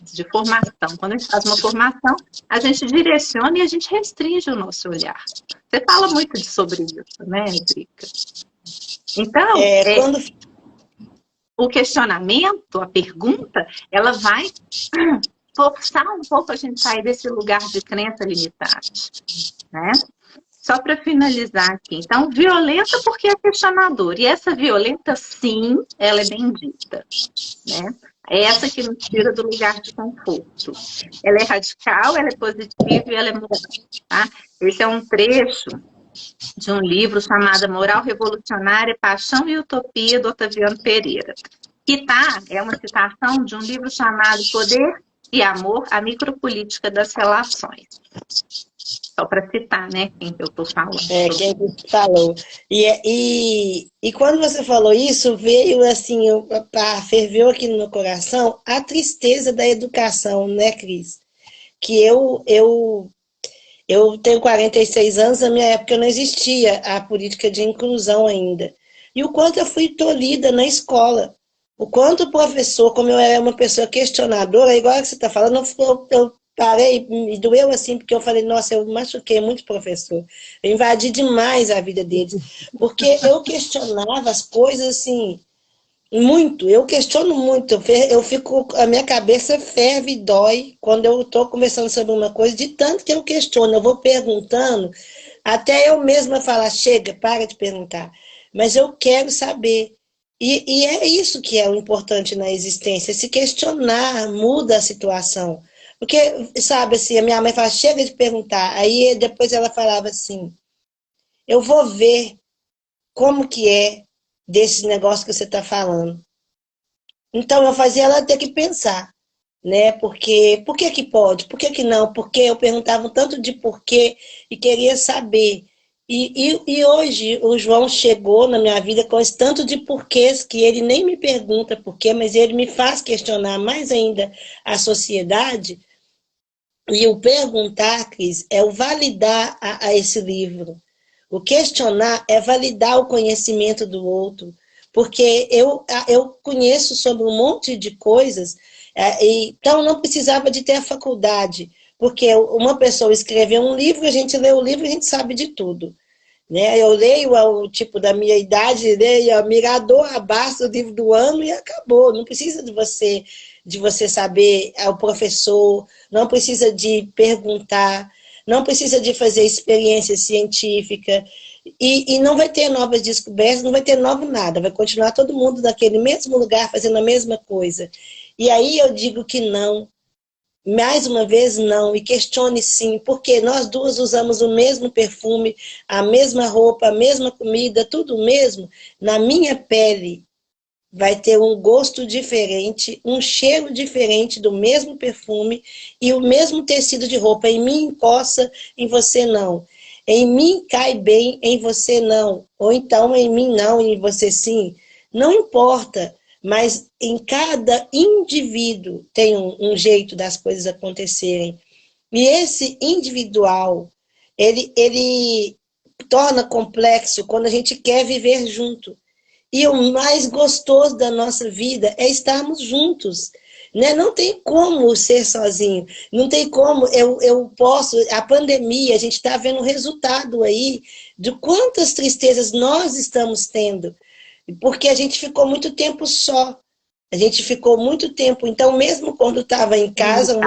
de formação. Quando a gente faz uma formação, a gente direciona e a gente restringe o nosso olhar. Você fala muito sobre isso, né, Drica? Então, Quando... o questionamento, a pergunta, ela vai forçar um pouco a gente sair desse lugar de crença limitante, né? Só para finalizar aqui. Então, violenta porque é questionador. E essa violenta, sim, ela é bendita, né? É essa que nos tira do lugar de conforto. Ela é radical, ela é positiva e ela é moral, tá? Esse é um trecho de um livro chamado Moral Revolucionária, Paixão e Utopia, do Otaviano Pereira. Que é uma citação de um livro chamado Poder e Amor, a Micropolítica das Relações. Só para citar, né, quem eu estou falando. Quem falou. E quando você falou isso, veio assim, ferveu aqui no meu coração a tristeza da educação, né, Cris? Que eu tenho 46 anos, na minha época não existia a política de inclusão ainda. E o quanto eu fui tolhida na escola. O quanto o professor, como eu era uma pessoa questionadora, igual que você está falando, eu parei, me doeu assim, porque eu falei, nossa, eu machuquei muito professor. Eu invadi demais a vida deles. Porque eu questionava as coisas assim, muito, eu questiono muito, eu fico, a minha cabeça ferve e dói quando eu estou conversando sobre uma coisa, de tanto que eu questiono, eu vou perguntando, até eu mesma falar, chega, para de perguntar, mas eu quero saber, e é isso que é o importante na existência, se questionar muda a situação, porque, sabe, assim, a minha mãe fala, chega de perguntar, aí depois ela falava assim, eu vou ver como que é desse negócio que você está falando. Então, eu fazia ela ter que pensar, né? Porque, por que que pode? Por que que não? Porque eu perguntava um tanto de porquê e queria saber. E hoje o João chegou na minha vida com esse tanto de porquês que ele nem me pergunta porquê, mas ele me faz questionar mais ainda a sociedade. E o perguntar, Cris, é o validar a esse livro. O questionar é validar o conhecimento do outro, porque eu conheço sobre um monte de coisas, então não precisava de ter a faculdade, porque uma pessoa escreveu um livro, a gente lê o livro, a gente sabe de tudo. Né? Eu leio o tipo da minha idade, leio a Mirador, Abasto, o livro do ano e acabou. Não precisa de você saber o professor, não precisa de perguntar, não precisa de fazer experiência científica, e não vai ter novas descobertas, não vai ter novo nada, vai continuar todo mundo naquele mesmo lugar fazendo a mesma coisa. E aí eu digo que não, mais uma vez não, e questione sim, porque nós duas usamos o mesmo perfume, a mesma roupa, a mesma comida, tudo o mesmo, na minha pele vai ter um gosto diferente, um cheiro diferente do mesmo perfume e o mesmo tecido de roupa. Em mim encosta, em você não. Em mim cai bem, em você não. Ou então em mim não, em você sim. Não importa, mas em cada indivíduo tem um jeito das coisas acontecerem. E esse individual, ele torna complexo quando a gente quer viver junto. E o mais gostoso da nossa vida é estarmos juntos. Né? Não tem como ser sozinho. Não tem como, eu posso... A pandemia, a gente está vendo o resultado aí de quantas tristezas nós estamos tendo. Porque a gente ficou muito tempo só. A gente ficou muito tempo. Então, mesmo quando estava em casa,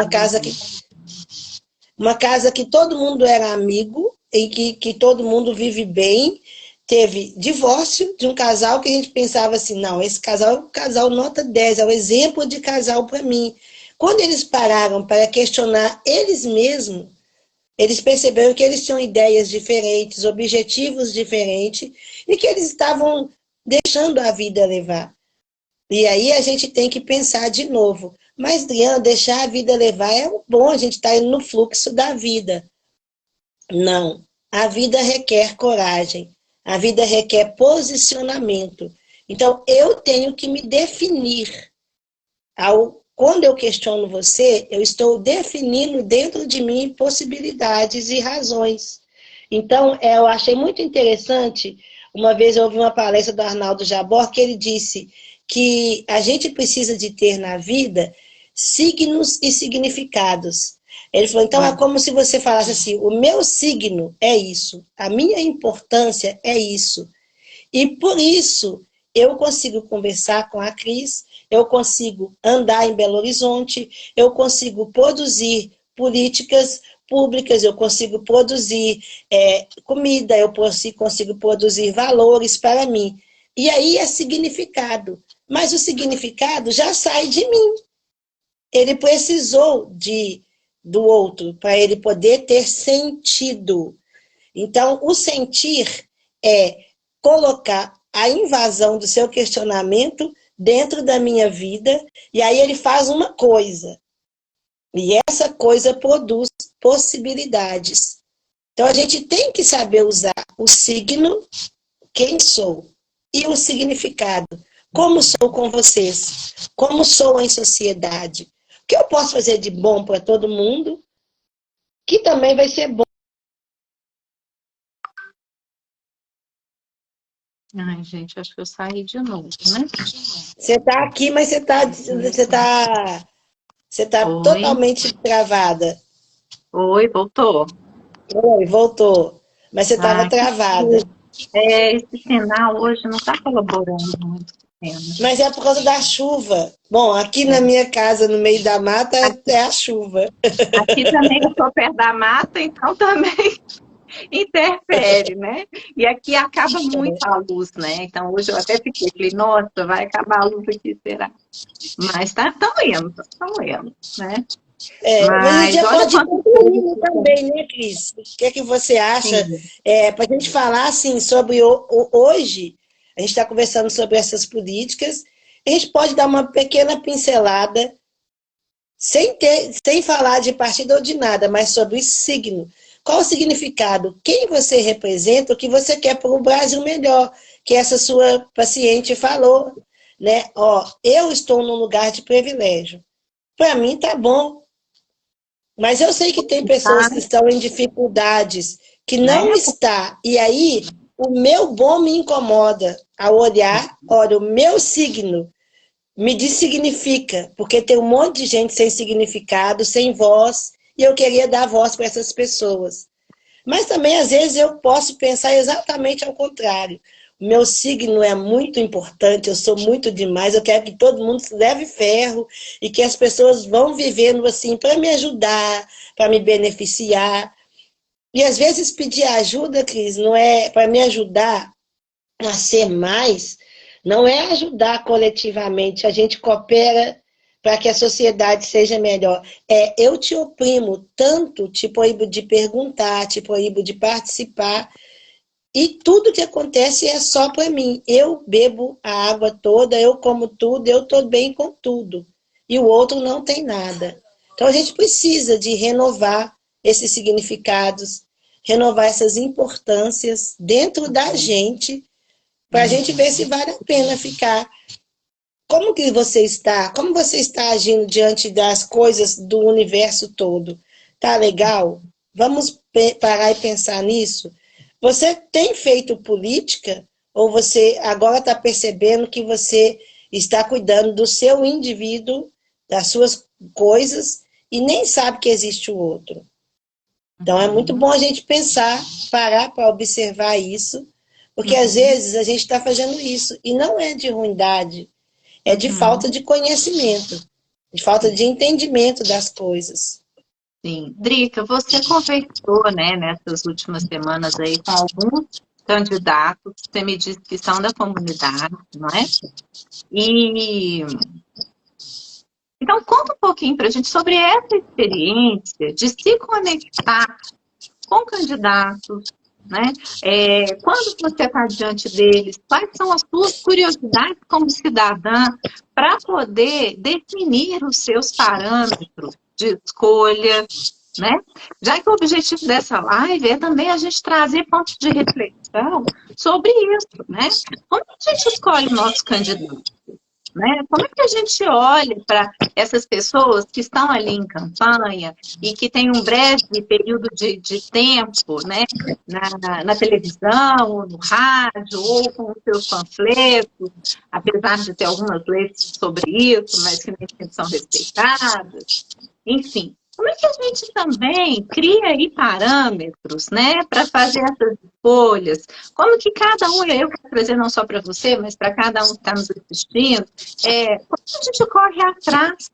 uma casa que todo mundo era amigo, e que todo mundo vive bem, teve divórcio de um casal que a gente pensava assim, não, esse casal é um casal nota 10, é um exemplo de casal para mim. Quando eles pararam para questionar eles mesmos, eles perceberam que eles tinham ideias diferentes, objetivos diferentes, e que eles estavam deixando a vida levar. E aí a gente tem que pensar de novo. Mas, Adriana, deixar a vida levar é bom, a gente está indo no fluxo da vida. Não. a vida requer coragem, a vida requer posicionamento. Então, eu tenho que me definir. Quando eu questiono você, eu estou definindo dentro de mim possibilidades e razões. Então, eu achei muito interessante, uma vez eu ouvi uma palestra do Arnaldo Jabor, que ele disse que a gente precisa de ter na vida signos e significados. Ele falou, então é como se você falasse assim, o meu signo é isso, a minha importância é isso. E por isso eu consigo conversar com a Cris, eu consigo andar em Belo Horizonte, eu consigo produzir políticas públicas, eu consigo produzir comida, eu consigo produzir valores para mim. E aí é significado. Mas o significado já sai de mim. Ele precisou do outro para ele poder ter sentido. Então, o sentir é colocar a invasão do seu questionamento dentro da minha vida, e aí ele faz uma coisa. E essa coisa produz possibilidades. Então, a gente tem que saber usar o signo, quem sou, e o significado. Como sou com vocês? Como sou em sociedade? O que eu posso fazer de bom para todo mundo, que também vai ser bom. Ai, gente, acho que eu saí de novo, né? Você está aqui, mas você tá totalmente travada. Oi, voltou. Oi, voltou. Mas você estava travada. Esse sinal hoje não está colaborando muito. Mas é por causa da chuva. Bom, aqui na minha casa, no meio da mata, é a chuva. Aqui também eu estou perto da mata, então também interfere, né? E aqui acaba muito a luz, né? Então hoje eu até falei, nossa, vai acabar a luz aqui, será? Mas estamos indo, né? Mas a gente pode ir também, né, Cris? O que é que você acha? Para a gente falar assim, sobre hoje, a gente está conversando sobre essas políticas, a gente pode dar uma pequena pincelada, sem falar de partido ou de nada, mas sobre o signo. Qual o significado? Quem você representa, o que você quer para o Brasil melhor, que essa sua paciente falou, né? Eu estou num lugar de privilégio. Para mim tá bom. Mas eu sei que tem pessoas que estão em dificuldades, que não está. E aí, o meu bom me incomoda ao olhar, olha, o meu signo me designifica, porque tem um monte de gente sem significado, sem voz, e eu queria dar voz para essas pessoas. Mas também, às vezes, eu posso pensar exatamente ao contrário. O meu signo é muito importante, eu sou muito demais, eu quero que todo mundo se leve ferro e que as pessoas vão vivendo assim para me ajudar, para me beneficiar. E às vezes pedir ajuda, Cris, não é para me ajudar a ser mais, não é ajudar coletivamente, a gente coopera para que a sociedade seja melhor. Eu te oprimo tanto, te proíbo de perguntar, te proíbo de participar, e tudo que acontece é só para mim. Eu bebo a água toda, eu como tudo, eu estou bem com tudo. E o outro não tem nada. Então a gente precisa de renovar esses significados, renovar essas importâncias dentro da gente, para a gente ver se vale a pena ficar. Como que você está? Como você está agindo diante das coisas do universo todo? Tá legal? Vamos parar e pensar nisso? Você tem feito política ou você agora está percebendo que você está cuidando do seu indivíduo, das suas coisas e nem sabe que existe o outro? Então é muito bom a gente pensar, parar para observar isso, porque às vezes a gente está fazendo isso e não é de ruindade, é de falta de conhecimento, de falta de entendimento das coisas. Sim. Drica, você conversou, né, nessas últimas semanas aí com alguns candidatos, você me disse que são da comunidade, não é? Então, conta um pouquinho para a gente sobre essa experiência de se conectar com candidatos, né? Quando você está diante deles, quais são as suas curiosidades como cidadã para poder definir os seus parâmetros de escolha, né? Já que o objetivo dessa live é também a gente trazer pontos de reflexão sobre isso, né? Como que a gente escolhe o nosso candidato? Né? Como é que a gente olha para essas pessoas que estão ali em campanha e que têm um breve período de tempo, né? Na televisão, ou no rádio, ou com os seus panfletos, apesar de ter algumas leis sobre isso, mas que nem sempre são respeitadas. Enfim, como é que a gente também cria aí parâmetros, né, para fazer essas escolhas? Como que cada um, eu quero trazer não só para você, mas para cada um que está nos assistindo, como que a gente corre atrás,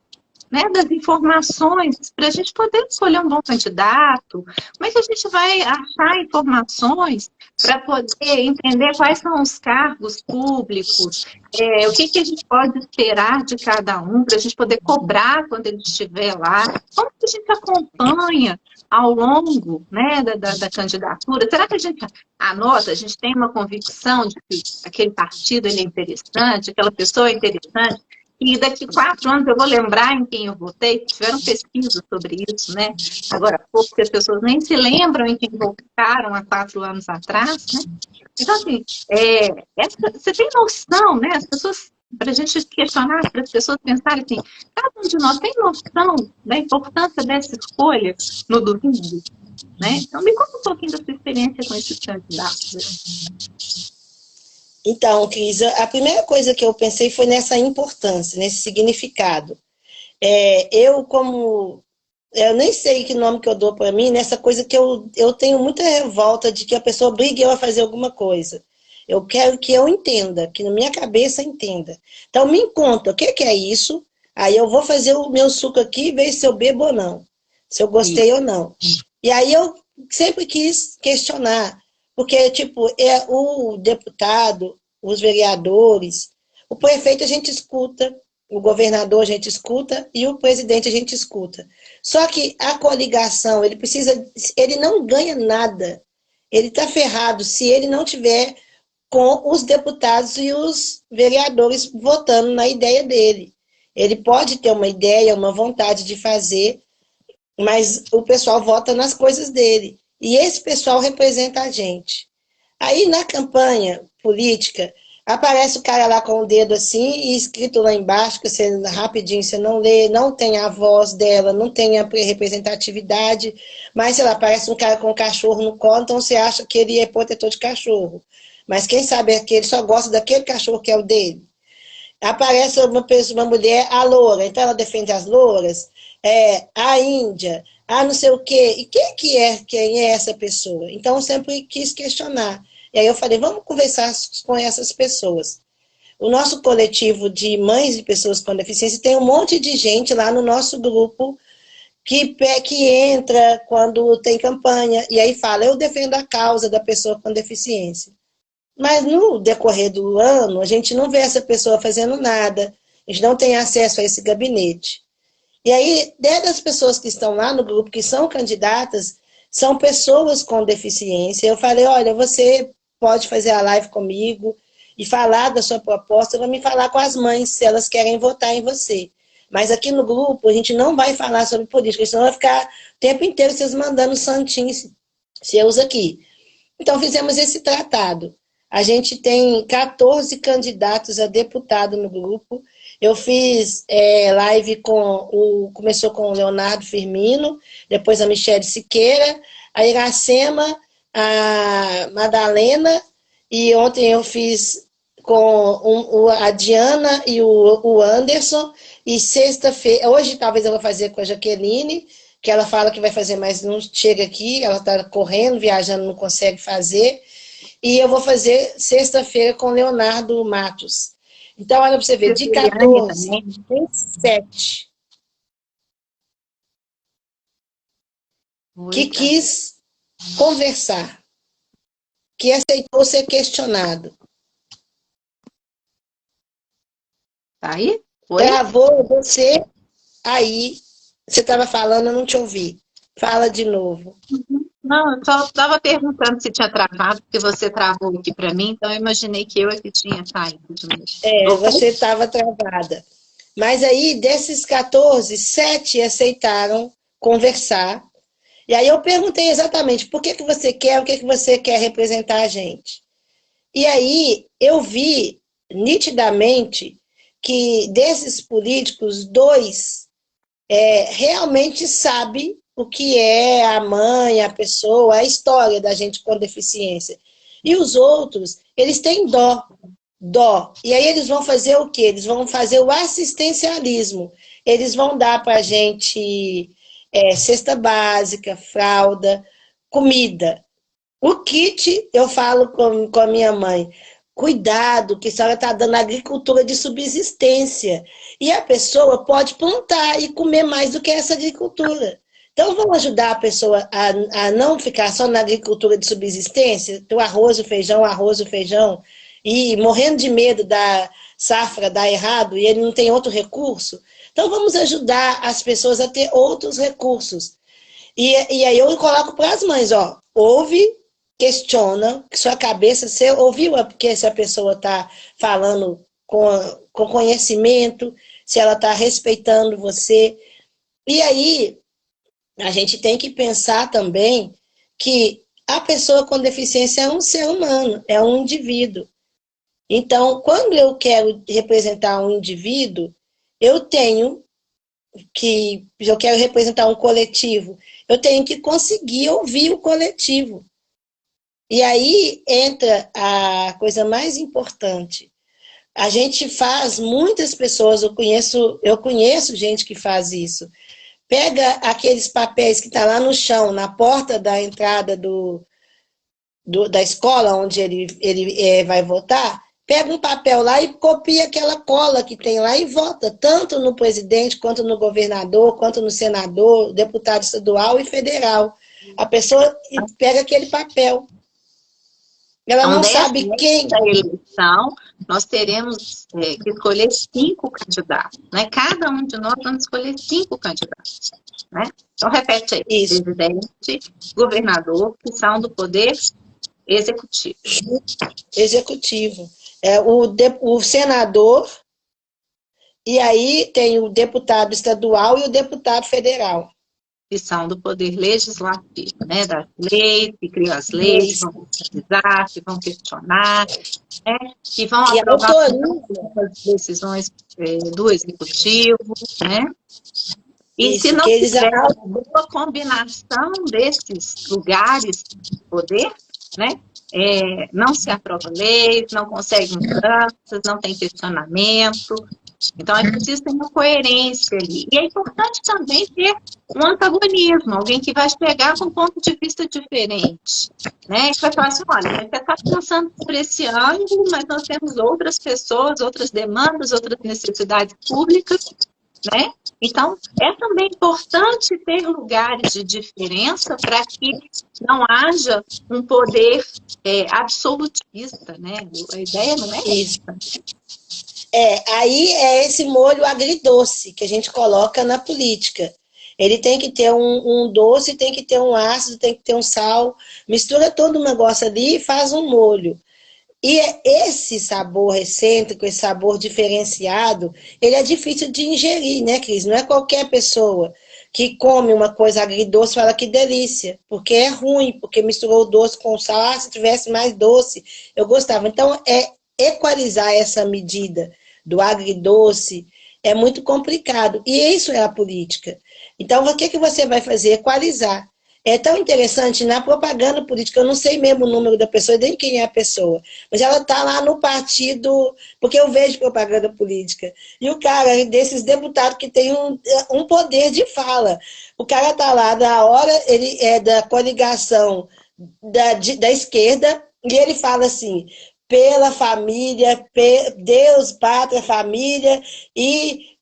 né, das informações para a gente poder escolher um bom candidato? Como é que a gente vai achar informações para poder entender quais são os cargos públicos, o que a gente pode esperar de cada um, para a gente poder cobrar quando ele estiver lá? Como que a gente acompanha ao longo, né, da candidatura? Será que a gente anota, a gente tem uma convicção de que aquele partido ele é interessante, aquela pessoa é interessante, e daqui 4 anos eu vou lembrar em quem eu votei? Tiveram pesquisas sobre isso, né? Agora há pouco, que as pessoas nem se lembram em quem votaram há 4 anos atrás, né? Então, assim, você tem noção, né? As pessoas, para a gente questionar, para as pessoas pensarem assim, cada um de nós tem noção da importância dessa escolha no domingo, né? Então, me conta um pouquinho da sua experiência com esses candidatos. Então, Cris, a primeira coisa que eu pensei foi nessa importância, nesse significado. Eu nem sei que nome que eu dou para mim, nessa coisa que eu tenho muita revolta de que a pessoa obrigue eu a fazer alguma coisa. Eu quero que eu entenda, que na minha cabeça entenda. Então, me conta, o que é isso? Aí eu vou fazer o meu suco aqui e ver se eu bebo ou não, se eu gostei ou não. E aí eu sempre quis questionar, porque, tipo, o deputado, os vereadores, o prefeito a gente escuta, o governador a gente escuta e o presidente a gente escuta. Só que a coligação, ele não ganha nada. Ele está ferrado se ele não tiver com os deputados e os vereadores votando na ideia dele. Ele pode ter uma ideia, uma vontade de fazer, mas o pessoal vota nas coisas dele. E esse pessoal representa a gente. Aí, na campanha política, aparece o cara lá com o dedo assim, e escrito lá embaixo, que você rapidinho você não lê, não tem a voz dela, não tem a representatividade, mas, sei lá, aparece um cara com um cachorro no colo, então você acha que ele é protetor de cachorro. Mas quem sabe é que ele só gosta daquele cachorro que é o dele. Aparece uma mulher, a loura, então ela defende as louras, a índia, não sei o quê. E quem é essa pessoa? Então, eu sempre quis questionar. E aí eu falei, vamos conversar com essas pessoas. O nosso coletivo de mães de pessoas com deficiência tem um monte de gente lá no nosso grupo que entra quando tem campanha, e aí fala, eu defendo a causa da pessoa com deficiência. Mas no decorrer do ano, a gente não vê essa pessoa fazendo nada, a gente não tem acesso a esse gabinete. E aí, dentro das pessoas que estão lá no grupo, que são candidatas, são pessoas com deficiência. Eu falei, olha, você pode fazer a live comigo e falar da sua proposta, vai me falar com as mães, se elas querem votar em você. Mas aqui no grupo, a gente não vai falar sobre política, senão vai ficar o tempo inteiro vocês mandando santinhos seus aqui. Então, fizemos esse tratado. A gente tem 14 candidatos a deputado no grupo. Eu fiz live começou com o Leonardo Firmino, depois a Michele Siqueira, a Iracema, a Madalena, e ontem eu fiz com a Diana e o Anderson, e sexta-feira, hoje talvez eu vou fazer com a Jaqueline, que ela fala que vai fazer, mas não chega aqui, ela está correndo, viajando, não consegue fazer. E eu vou fazer sexta-feira com Leonardo Matos. Então, olha para você ver, de 14, tem 7 que quis conversar, que aceitou ser questionado. Tá aí? Oi? Travou você aí. Você estava falando, eu não te ouvi. Fala de novo. Não, eu só estava perguntando se tinha travado, porque você travou aqui para mim, então eu imaginei que eu é que tinha saído de novo. Você estava travada. Mas aí, desses 14, 7 aceitaram conversar. E aí eu perguntei exatamente por que você quer, o que você quer representar a gente. E aí eu vi nitidamente que desses políticos, dois realmente sabem o que é a mãe, a pessoa, a história da gente com deficiência. E os outros, eles têm dó. E aí eles vão fazer o quê? Eles vão fazer o assistencialismo. Eles vão dar para a gente cesta básica, fralda, comida. O kit, eu falo com a minha mãe, cuidado, que a senhora está dando agricultura de subsistência. E a pessoa pode plantar e comer mais do que essa agricultura. Então, vamos ajudar a pessoa a não ficar só na agricultura de subsistência, do arroz, o feijão, e morrendo de medo da safra dar errado e ele não tem outro recurso. Então, vamos ajudar as pessoas a ter outros recursos. E aí eu coloco para as mães, ó, ouve, questiona, que sua cabeça, você ouviu porque se a pessoa está falando com conhecimento, se ela está respeitando você. E aí, a gente tem que pensar também que a pessoa com deficiência é um ser humano, é um indivíduo. Então, quando eu quero representar um indivíduo, eu quero representar um coletivo, eu tenho que conseguir ouvir o coletivo. E aí entra a coisa mais importante. A gente faz, muitas pessoas, eu conheço gente que faz isso. Pega aqueles papéis que estão lá no chão, na porta da entrada da escola onde ele vai votar, pega um papel lá e copia aquela cola que tem lá e vota, tanto no presidente, quanto no governador, quanto no senador, deputado estadual e federal. A pessoa pega aquele papel. Ela Então, não sabe quem. Da eleição, nós teremos que escolher 5 candidatos. Né? Cada um de nós vamos escolher 5 candidatos. Né? Então, repete aí. Isso. Presidente, governador, que são do poder executivo. Executivo. O senador, e aí tem o deputado estadual e o deputado federal. Que são do poder legislativo, né? Das leis, que criam as leis, que vão fiscalizar, que vão questionar, né? Que vão aprovar as decisões do executivo, né? E isso, se não tiver uma boa combinação desses lugares de poder, né? Não se aprova leis, não consegue mudanças, não tem questionamento. Então, é preciso ter uma coerência ali. E é importante também ter um antagonismo, alguém que vai chegar com um ponto de vista diferente. Né? Que vai falar assim, olha, você está pensando por esse ângulo, mas nós temos outras pessoas, outras demandas, outras necessidades públicas. Né? Então, é também importante ter lugares de diferença para que não haja um poder absolutista. Né? A ideia não é isso. Aí é esse molho agridoce que a gente coloca na política. Ele tem que ter um doce, tem que ter um ácido, tem que ter um sal. Mistura todo o negócio ali e faz um molho. E esse sabor excêntrico, esse sabor diferenciado, ele é difícil de ingerir, né, Cris? Não é qualquer pessoa que come uma coisa agridoce e fala que delícia, porque é ruim, porque misturou o doce com o sal. Se tivesse mais doce, eu gostava. Então, equalizar essa medida do agridoce é muito complicado. E isso é a política. Então, o que você vai fazer? Equalizar. É tão interessante, na propaganda política, eu não sei mesmo o número da pessoa, nem quem é a pessoa, mas ela está lá no partido, porque eu vejo propaganda política, e o cara, desses deputados que tem um poder de fala, o cara está lá, da hora, ele é da coligação da esquerda, e ele fala assim, pela família, Deus, pátria, família, e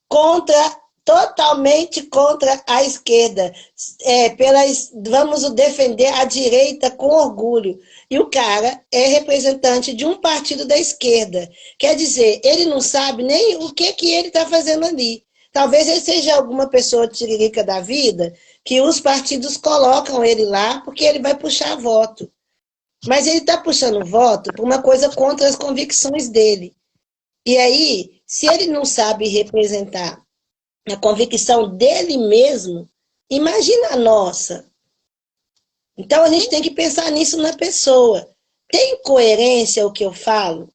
totalmente contra a esquerda. Vamos defender a direita com orgulho. E o cara é representante de um partido da esquerda. Quer dizer, ele não sabe nem o que ele está fazendo ali. Talvez ele seja alguma pessoa tiririca da vida, que os partidos colocam ele lá porque ele vai puxar voto. Mas ele está puxando voto por uma coisa contra as convicções dele. E aí, se ele não sabe representar a convicção dele mesmo, imagina a nossa. Então, a gente tem que pensar nisso na pessoa. Tem coerência o que eu falo?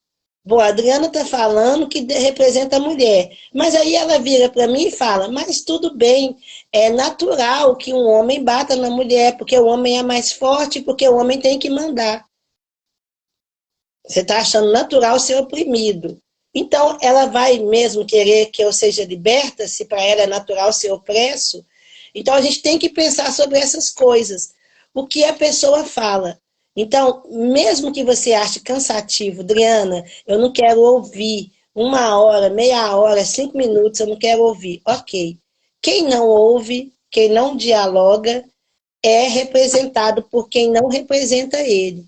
Bom, a Adriana está falando que representa a mulher, mas aí ela vira para mim e fala, mas tudo bem, é natural que um homem bata na mulher, porque o homem é mais forte, porque o homem tem que mandar. Você está achando natural ser oprimido. Então, ela vai mesmo querer que eu seja liberta, se para ela é natural ser opresso? Então, a gente tem que pensar sobre essas coisas. O que a pessoa fala. Então, mesmo que você ache cansativo, Adriana, eu não quero ouvir 1 hora, meia hora, 5 minutos, eu não quero ouvir. Ok. Quem não ouve, quem não dialoga, é representado por quem não representa ele.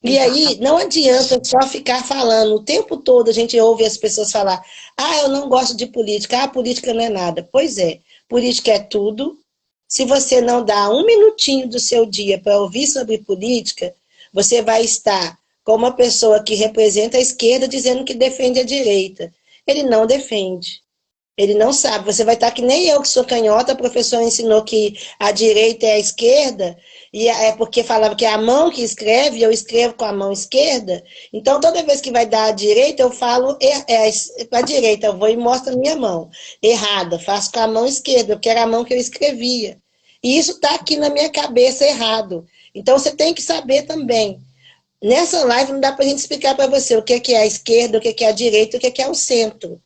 E aí, não adianta só ficar falando. O tempo todo a gente ouve as pessoas falar: ah, eu não gosto de política, ah, política não é nada. Pois é, política é tudo. Se você não dá 1 minutinho do seu dia para ouvir sobre política, você vai estar com uma pessoa que representa a esquerda dizendo que defende a direita. Ele não defende. Ele não sabe. Você vai estar que nem eu, que sou canhota, a professora ensinou que a direita é a esquerda, e é porque falava que é a mão que escreve, eu escrevo com a mão esquerda. Então, toda vez que vai dar a direita, eu falo para a direita, eu vou e mostro a minha mão. Errada, faço com a mão esquerda, porque era a mão que eu escrevia. E isso está aqui na minha cabeça errado. Então, você tem que saber também. Nessa live não dá para a gente explicar para você o que é a esquerda, o que é a direita, o que é o centro.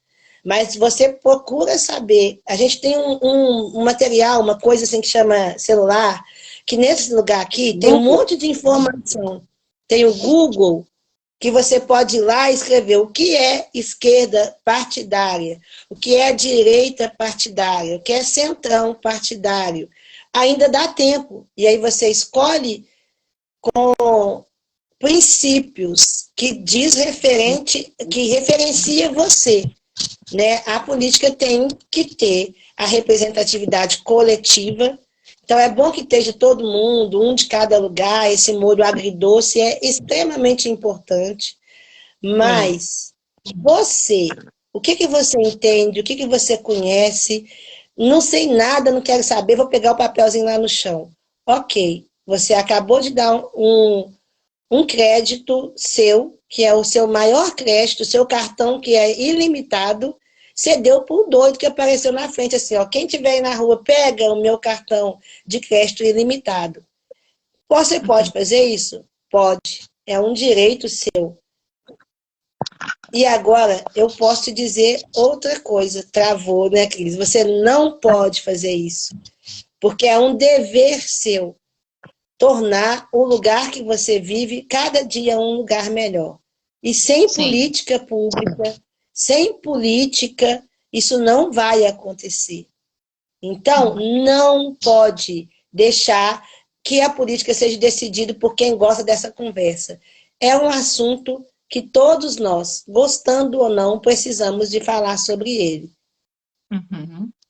Mas você procura saber. A gente tem um material, uma coisa assim que chama celular, que nesse lugar aqui tem um monte de informação. Tem o Google, que você pode ir lá e escrever o que é esquerda partidária, o que é direita partidária, o que é centrão partidário. Ainda dá tempo. E aí você escolhe com princípios que que referencia você. Né? A política tem que ter a representatividade coletiva. Então, é bom que esteja todo mundo, um de cada lugar. Esse molho agridoce é extremamente importante. Mas você, o que você entende, o que você conhece? Não sei nada, não quero saber, vou pegar o papelzinho lá no chão. Ok, você acabou de dar um crédito seu, que é o seu maior crédito, o seu cartão que é ilimitado, você deu para o doido que apareceu na frente, assim, ó, quem estiver aí na rua, pega o meu cartão de crédito ilimitado. Você pode fazer isso? Pode. É um direito seu. E agora, eu posso te dizer outra coisa. Travou, né, Cris? Você não pode fazer isso. Porque é um dever seu tornar o lugar que você vive cada dia um lugar melhor. E sem política pública, sem política, isso não vai acontecer. Então, não pode deixar que a política seja decidida por quem gosta dessa conversa. É um assunto que todos nós, gostando ou não, precisamos de falar sobre ele.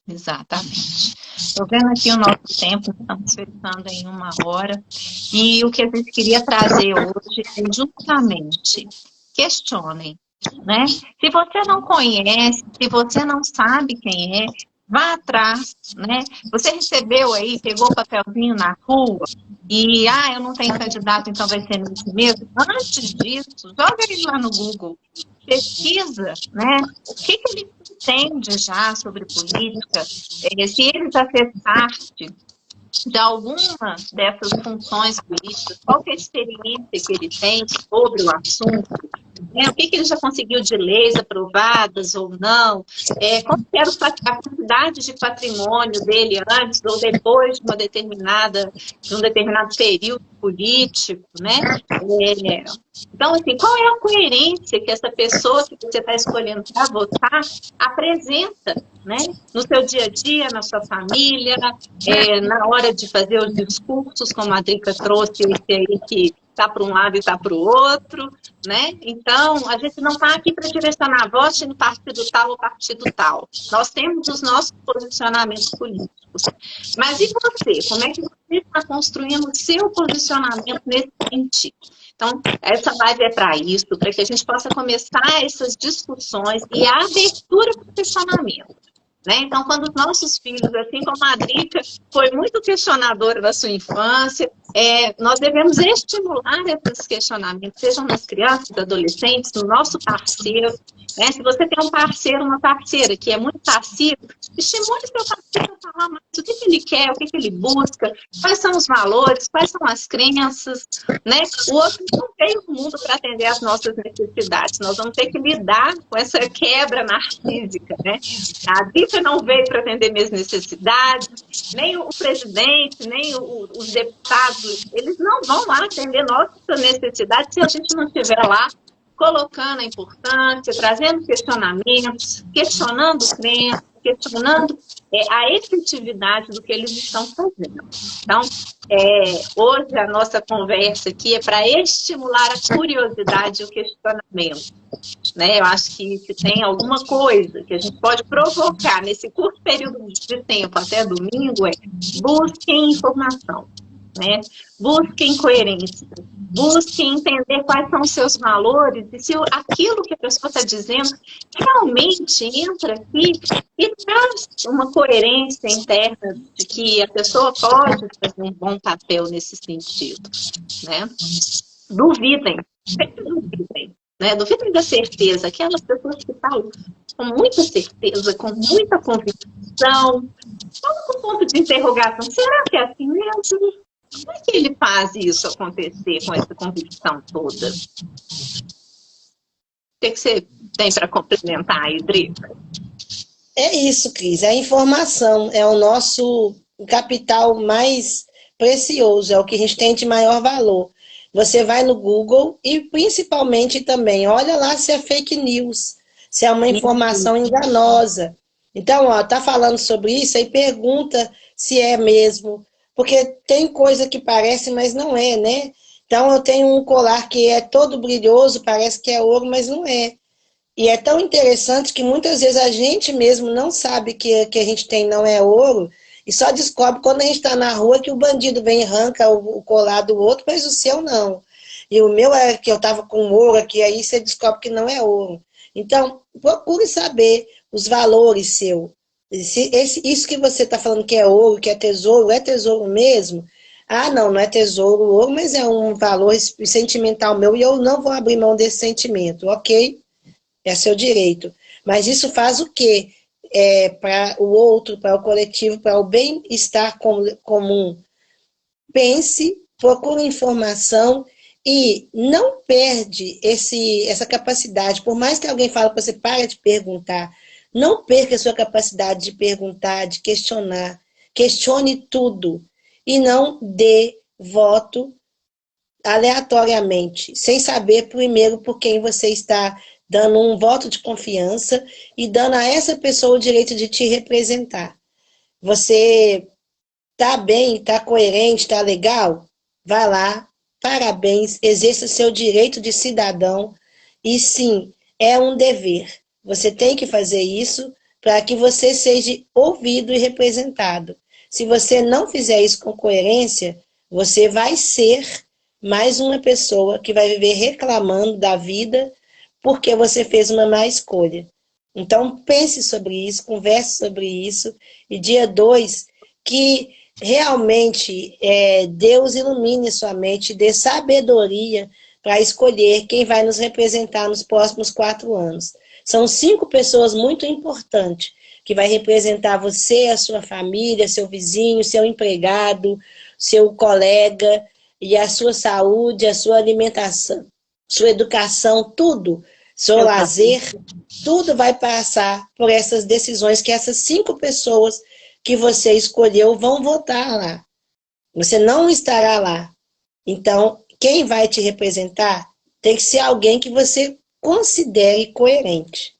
Exatamente. Estou vendo aqui o nosso tempo, estamos fechando em 1 hora, e o que a gente queria trazer hoje é justamente questionem, né? Se você não conhece, se você não sabe quem é, vá atrás, né? Você recebeu aí, pegou o papelzinho na rua e, eu não tenho candidato, então vai ser nesse mesmo. Antes disso, joga ele lá no Google, pesquisa, né? O que ele entende já sobre política, se ele já fez parte de alguma dessas funções políticas, qual que é a experiência que ele tem sobre o assunto, né? O que ele já conseguiu de leis aprovadas ou não, qual que era a quantidade de patrimônio dele antes ou depois de um determinado período político, né? Então, assim, qual é a coerência que essa pessoa que você está escolhendo para votar apresenta, né? No seu dia a dia, na sua família, na hora de fazer os discursos, como a Drica trouxe, esse aí que está para um lado e está para o outro, né? Então, a gente não está aqui para direcionar voto no partido tal ou partido tal. Nós temos os nossos posicionamentos políticos. Mas e você? Como é que você está construindo o seu posicionamento nesse sentido? Então, essa live é para isso, para que a gente possa começar essas discussões e a abertura para o questionamento. né? Então, quando os nossos filhos, assim como a Drica, foi muito questionadora da sua infância, nós devemos estimular esses questionamentos, sejam nas crianças, adolescentes, no nosso parceiro, né? Se você tem um parceiro, uma parceira que é muito passivo, estimule seu parceiro a falar mais o que ele quer, o que ele busca, quais são os valores, quais são as crenças, né? O outro não veio no mundo para atender às nossas necessidades, nós vamos ter que lidar com essa quebra narcísica, né? A Drica não veio para atender minhas necessidades, nem o presidente, nem os deputados, eles não vão lá atender nossas necessidades se a gente não estiver lá colocando a importância, trazendo questionamentos, questionando crenças, questionando a efetividade do que eles estão fazendo. Então, hoje a nossa conversa aqui é para estimular a curiosidade e o questionamento. Né? Eu acho que se tem alguma coisa que a gente pode provocar nesse curto período de tempo até domingo, busquem informação. Né? Busquem coerência, busquem entender quais são os seus valores e se aquilo que a pessoa está dizendo realmente entra aqui e traz uma coerência interna de que a pessoa pode fazer um bom papel nesse sentido. Né? Duvidem, sempre duvidem. Né? Duvidem da certeza, aquelas pessoas que falam com muita certeza, com muita convicção, coloca um ponto de interrogação, será que é assim mesmo? Como é que ele faz isso acontecer com essa convicção toda? O que você tem para complementar aí, Drica? É isso, Cris. A informação é o nosso capital mais precioso, é o que a gente tem de maior valor. Você vai no Google e, principalmente, também olha lá se é fake news, se é uma informação enganosa. Então, tá falando sobre isso, aí pergunta se é mesmo. Porque tem coisa que parece, mas não é, né? Então, eu tenho um colar que é todo brilhoso, parece que é ouro, mas não é. E é tão interessante que muitas vezes a gente mesmo não sabe que a gente tem não é ouro, e só descobre quando a gente está na rua que o bandido vem e arranca o colar do outro, mas o seu não. E o meu é que eu estava com ouro aqui, aí você descobre que não é ouro. Então, procure saber os valores seus. Isso que você está falando que é ouro, que é tesouro mesmo? Ah, não é tesouro, ouro, mas é um valor sentimental meu e eu não vou abrir mão desse sentimento, ok? É seu direito. Mas isso faz o quê? Para o outro, para o coletivo, para o bem-estar comum. Pense, procure informação e não perde essa capacidade. Por mais que alguém fale para você, para de perguntar, não perca a sua capacidade de perguntar, de questionar. Questione tudo. E não dê voto aleatoriamente, sem saber primeiro por quem você está dando um voto de confiança e dando a essa pessoa o direito de te representar. Você está bem, está coerente, está legal? Vai lá, parabéns, exerça o seu direito de cidadão. E sim, é um dever. Você tem que fazer isso para que você seja ouvido e representado. Se você não fizer isso com coerência, você vai ser mais uma pessoa que vai viver reclamando da vida porque você fez uma má escolha. Então, pense sobre isso, converse sobre isso. E dia 2, que realmente Deus ilumine sua mente, dê sabedoria para escolher quem vai nos representar nos próximos 4 anos. São 5 pessoas muito importantes, que vai representar você, a sua família, seu vizinho, seu empregado, seu colega, e a sua saúde, a sua alimentação, sua educação, tudo, seu lazer, tudo vai passar por essas decisões que essas 5 pessoas que você escolheu vão votar lá. Você não estará lá. Então, quem vai te representar tem que ser alguém que você considere coerente.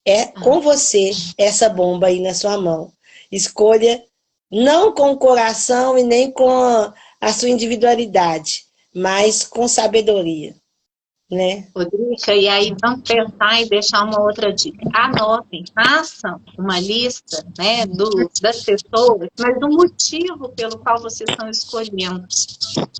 É com você essa bomba aí na sua mão. Escolha não com o coração e nem com a sua individualidade, mas com sabedoria. Né? Drica, e aí vamos pensar e deixar uma outra dica. Anotem, façam uma lista, né, das pessoas, mas do motivo pelo qual vocês estão escolhendo.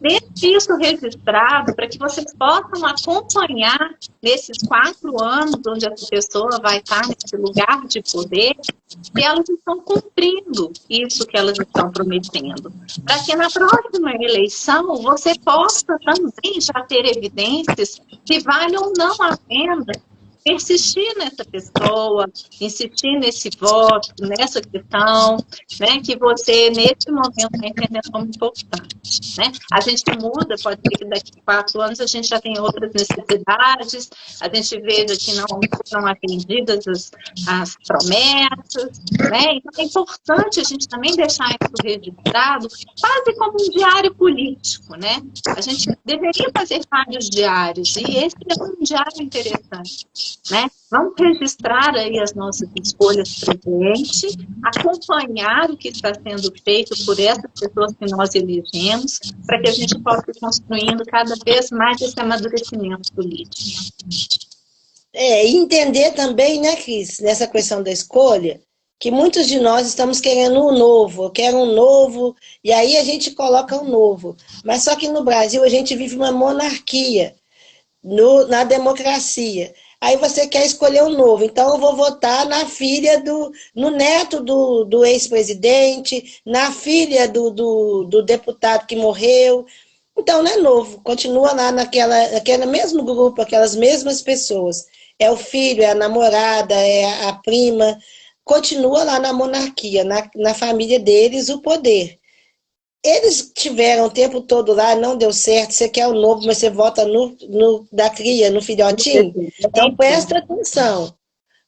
Deixe isso registrado para que vocês possam acompanhar nesses 4 anos onde essa pessoa vai estar nesse lugar de poder, se elas estão cumprindo isso que elas estão prometendo. Para que na próxima eleição você possa também já ter evidências se vale ou não a pena persistir nessa pessoa, insistir nesse voto, nessa questão, né, que você, nesse momento, está entendendo como importante. Né? A gente muda, pode ser que daqui a 4 anos a gente já tem outras necessidades, a gente veja que não são atendidas as promessas, né? Então é importante a gente também deixar isso registrado, quase como um diário político, né? A gente deveria fazer vários diários, e esse é um diário interessante. Né? Vamos registrar aí as nossas escolhas presentes, acompanhar o que está sendo feito por essas pessoas que nós elegemos, para que a gente possa ir construindo cada vez mais esse amadurecimento político. E entender também, né, Cris, nessa questão da escolha, que muitos de nós estamos querendo um novo, eu quero um novo, e aí a gente coloca um novo. Mas só que no Brasil a gente vive uma monarquia, na democracia. Aí você quer escolher um novo, então eu vou votar na filha no neto do ex-presidente, na filha do deputado que morreu. Então não é novo, continua lá naquele mesmo grupo, aquelas mesmas pessoas. É o filho, é a namorada, é a prima, continua lá na monarquia, na família deles, o poder. Eles tiveram o tempo todo lá, não deu certo, você quer o novo, mas você vota da cria, no filhotinho. Então presta atenção no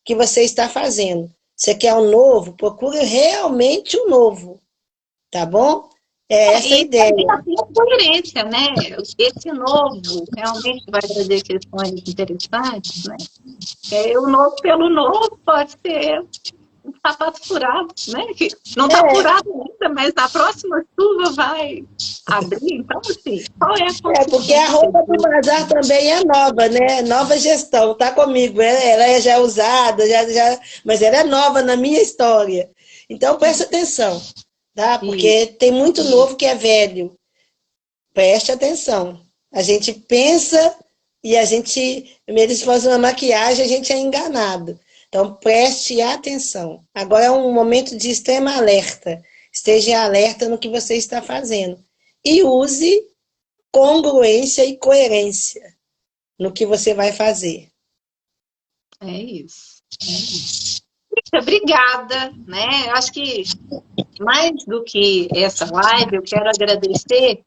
que você está fazendo. Você quer um novo, procure realmente um novo, tá bom? É essa a ideia. E a coerência, né? Esse novo realmente vai trazer questões interessantes, né? O novo pelo novo pode ser um sapato furado, né? Que não está furado ainda, mas na próxima chuva vai abrir. Então, assim, qual é a porque a roupa do bazar também é nova, né? Nova gestão, tá comigo. Ela já é usada, mas ela é nova na minha história. Então, presta atenção, tá? Porque tem muito novo que é velho. Preste atenção. A gente pensa e eles fazem uma maquiagem, a gente é enganado. Então, preste atenção. Agora é um momento de extrema alerta. Esteja alerta no que você está fazendo. E use congruência e coerência no que você vai fazer. É isso. Obrigada, né? Eu acho que mais do que essa live, eu quero agradecer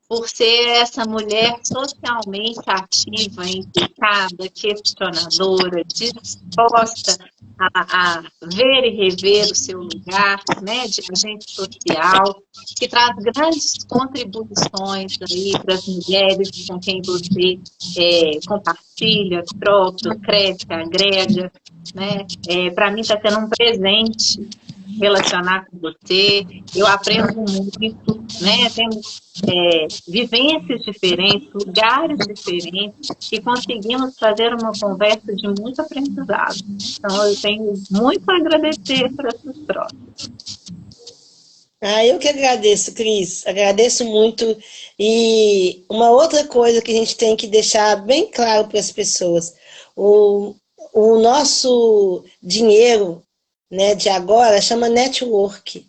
por ser essa mulher socialmente ativa, implicada, questionadora, disposta a ver e rever o seu lugar, né, de agente social, que traz grandes contribuições aí para as mulheres com quem você compartilha, troca, cresce, agrega, né? Para mim está sendo um presente relacionar com você, eu aprendo muito, né? Temos vivências diferentes, lugares diferentes, e conseguimos fazer uma conversa de muito aprendizado. Então, eu tenho muito a agradecer por essas trocas. Eu que agradeço, Cris. Agradeço muito. E uma outra coisa que a gente tem que deixar bem claro para as pessoas, o nosso dinheiro, né, de agora chama network.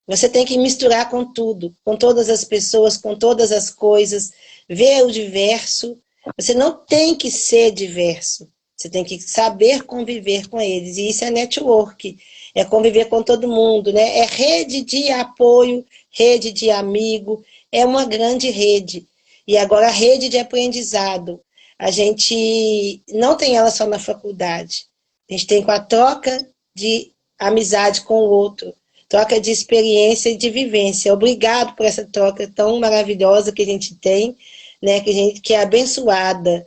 Você tem que misturar com tudo, com todas as pessoas, com todas as coisas, ver o diverso. Você não tem que ser diverso, você tem que saber conviver com eles. E isso é network, é conviver com todo mundo, né? É rede de apoio, rede de amigo, é uma grande rede. E agora a rede de aprendizado. A gente não tem ela só na faculdade, a gente tem com a troca de amizade com o outro, troca de experiência e de vivência. Obrigado por essa troca tão maravilhosa que a gente tem, né? Que é abençoada,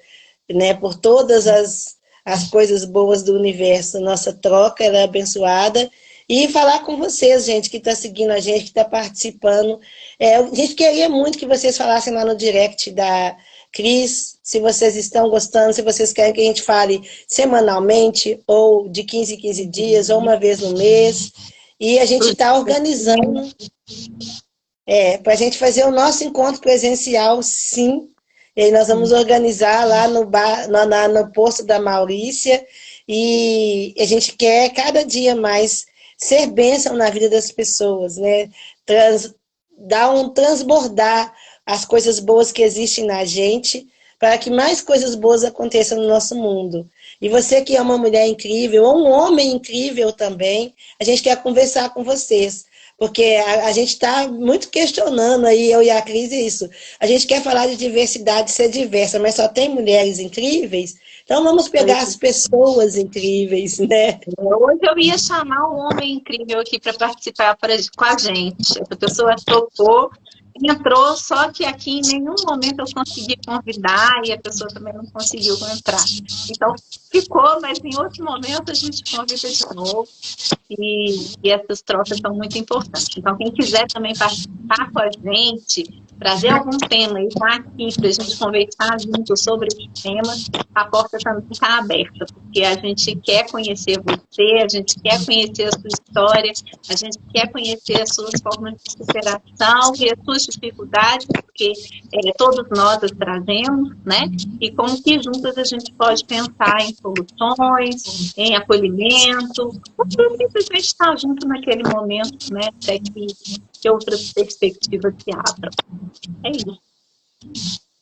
né? Por todas as coisas boas do universo. Nossa troca, ela é abençoada. E falar com vocês, gente, que está seguindo a gente, que está participando. A gente queria muito que vocês falassem lá no direct da Cris, se vocês estão gostando, se vocês querem que a gente fale semanalmente, ou de 15 em 15 dias, ou uma vez no mês. E a gente está organizando para a gente fazer o nosso encontro presencial, sim, E aí nós vamos organizar lá no bar, no posto da Maurícia, e a gente quer cada dia mais ser bênção na vida das pessoas, né? Dar transbordar as coisas boas que existem na gente, para que mais coisas boas aconteçam no nosso mundo. E você que é uma mulher incrível, ou um homem incrível também, a gente quer conversar com vocês. Porque a gente está muito questionando aí, eu e a Cris, isso. A gente quer falar de diversidade, ser diversa, mas só tem mulheres incríveis. Então vamos pegar as pessoas incríveis, né? Hoje eu ia chamar um homem incrível aqui para participar com a gente. Essa pessoa topou, entrou, só que aqui em nenhum momento eu consegui convidar e a pessoa também não conseguiu entrar. Então ficou, mas em outro momento a gente convida de novo. E essas trocas são muito importantes. Então, quem quiser também participar com a gente, trazer algum tema e estar aqui para a gente conversar junto sobre esse tema, a porta também está aberta, porque a gente quer conhecer você, a gente quer conhecer a sua história, a gente quer conhecer as suas formas de superação e as suas dificuldades, porque todos nós as trazemos, né? E como que juntas a gente pode pensar em soluções, em acolhimento, simplesmente estar junto naquele momento, né? Até que outras perspectivas se abram. É isso.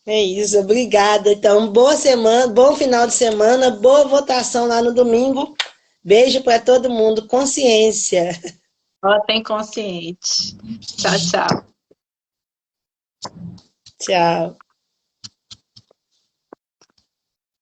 É isso, obrigada. Então, boa semana, bom final de semana, boa votação lá no domingo. Beijo para todo mundo. Consciência. Votem consciente. Tchau, tchau. Tchau.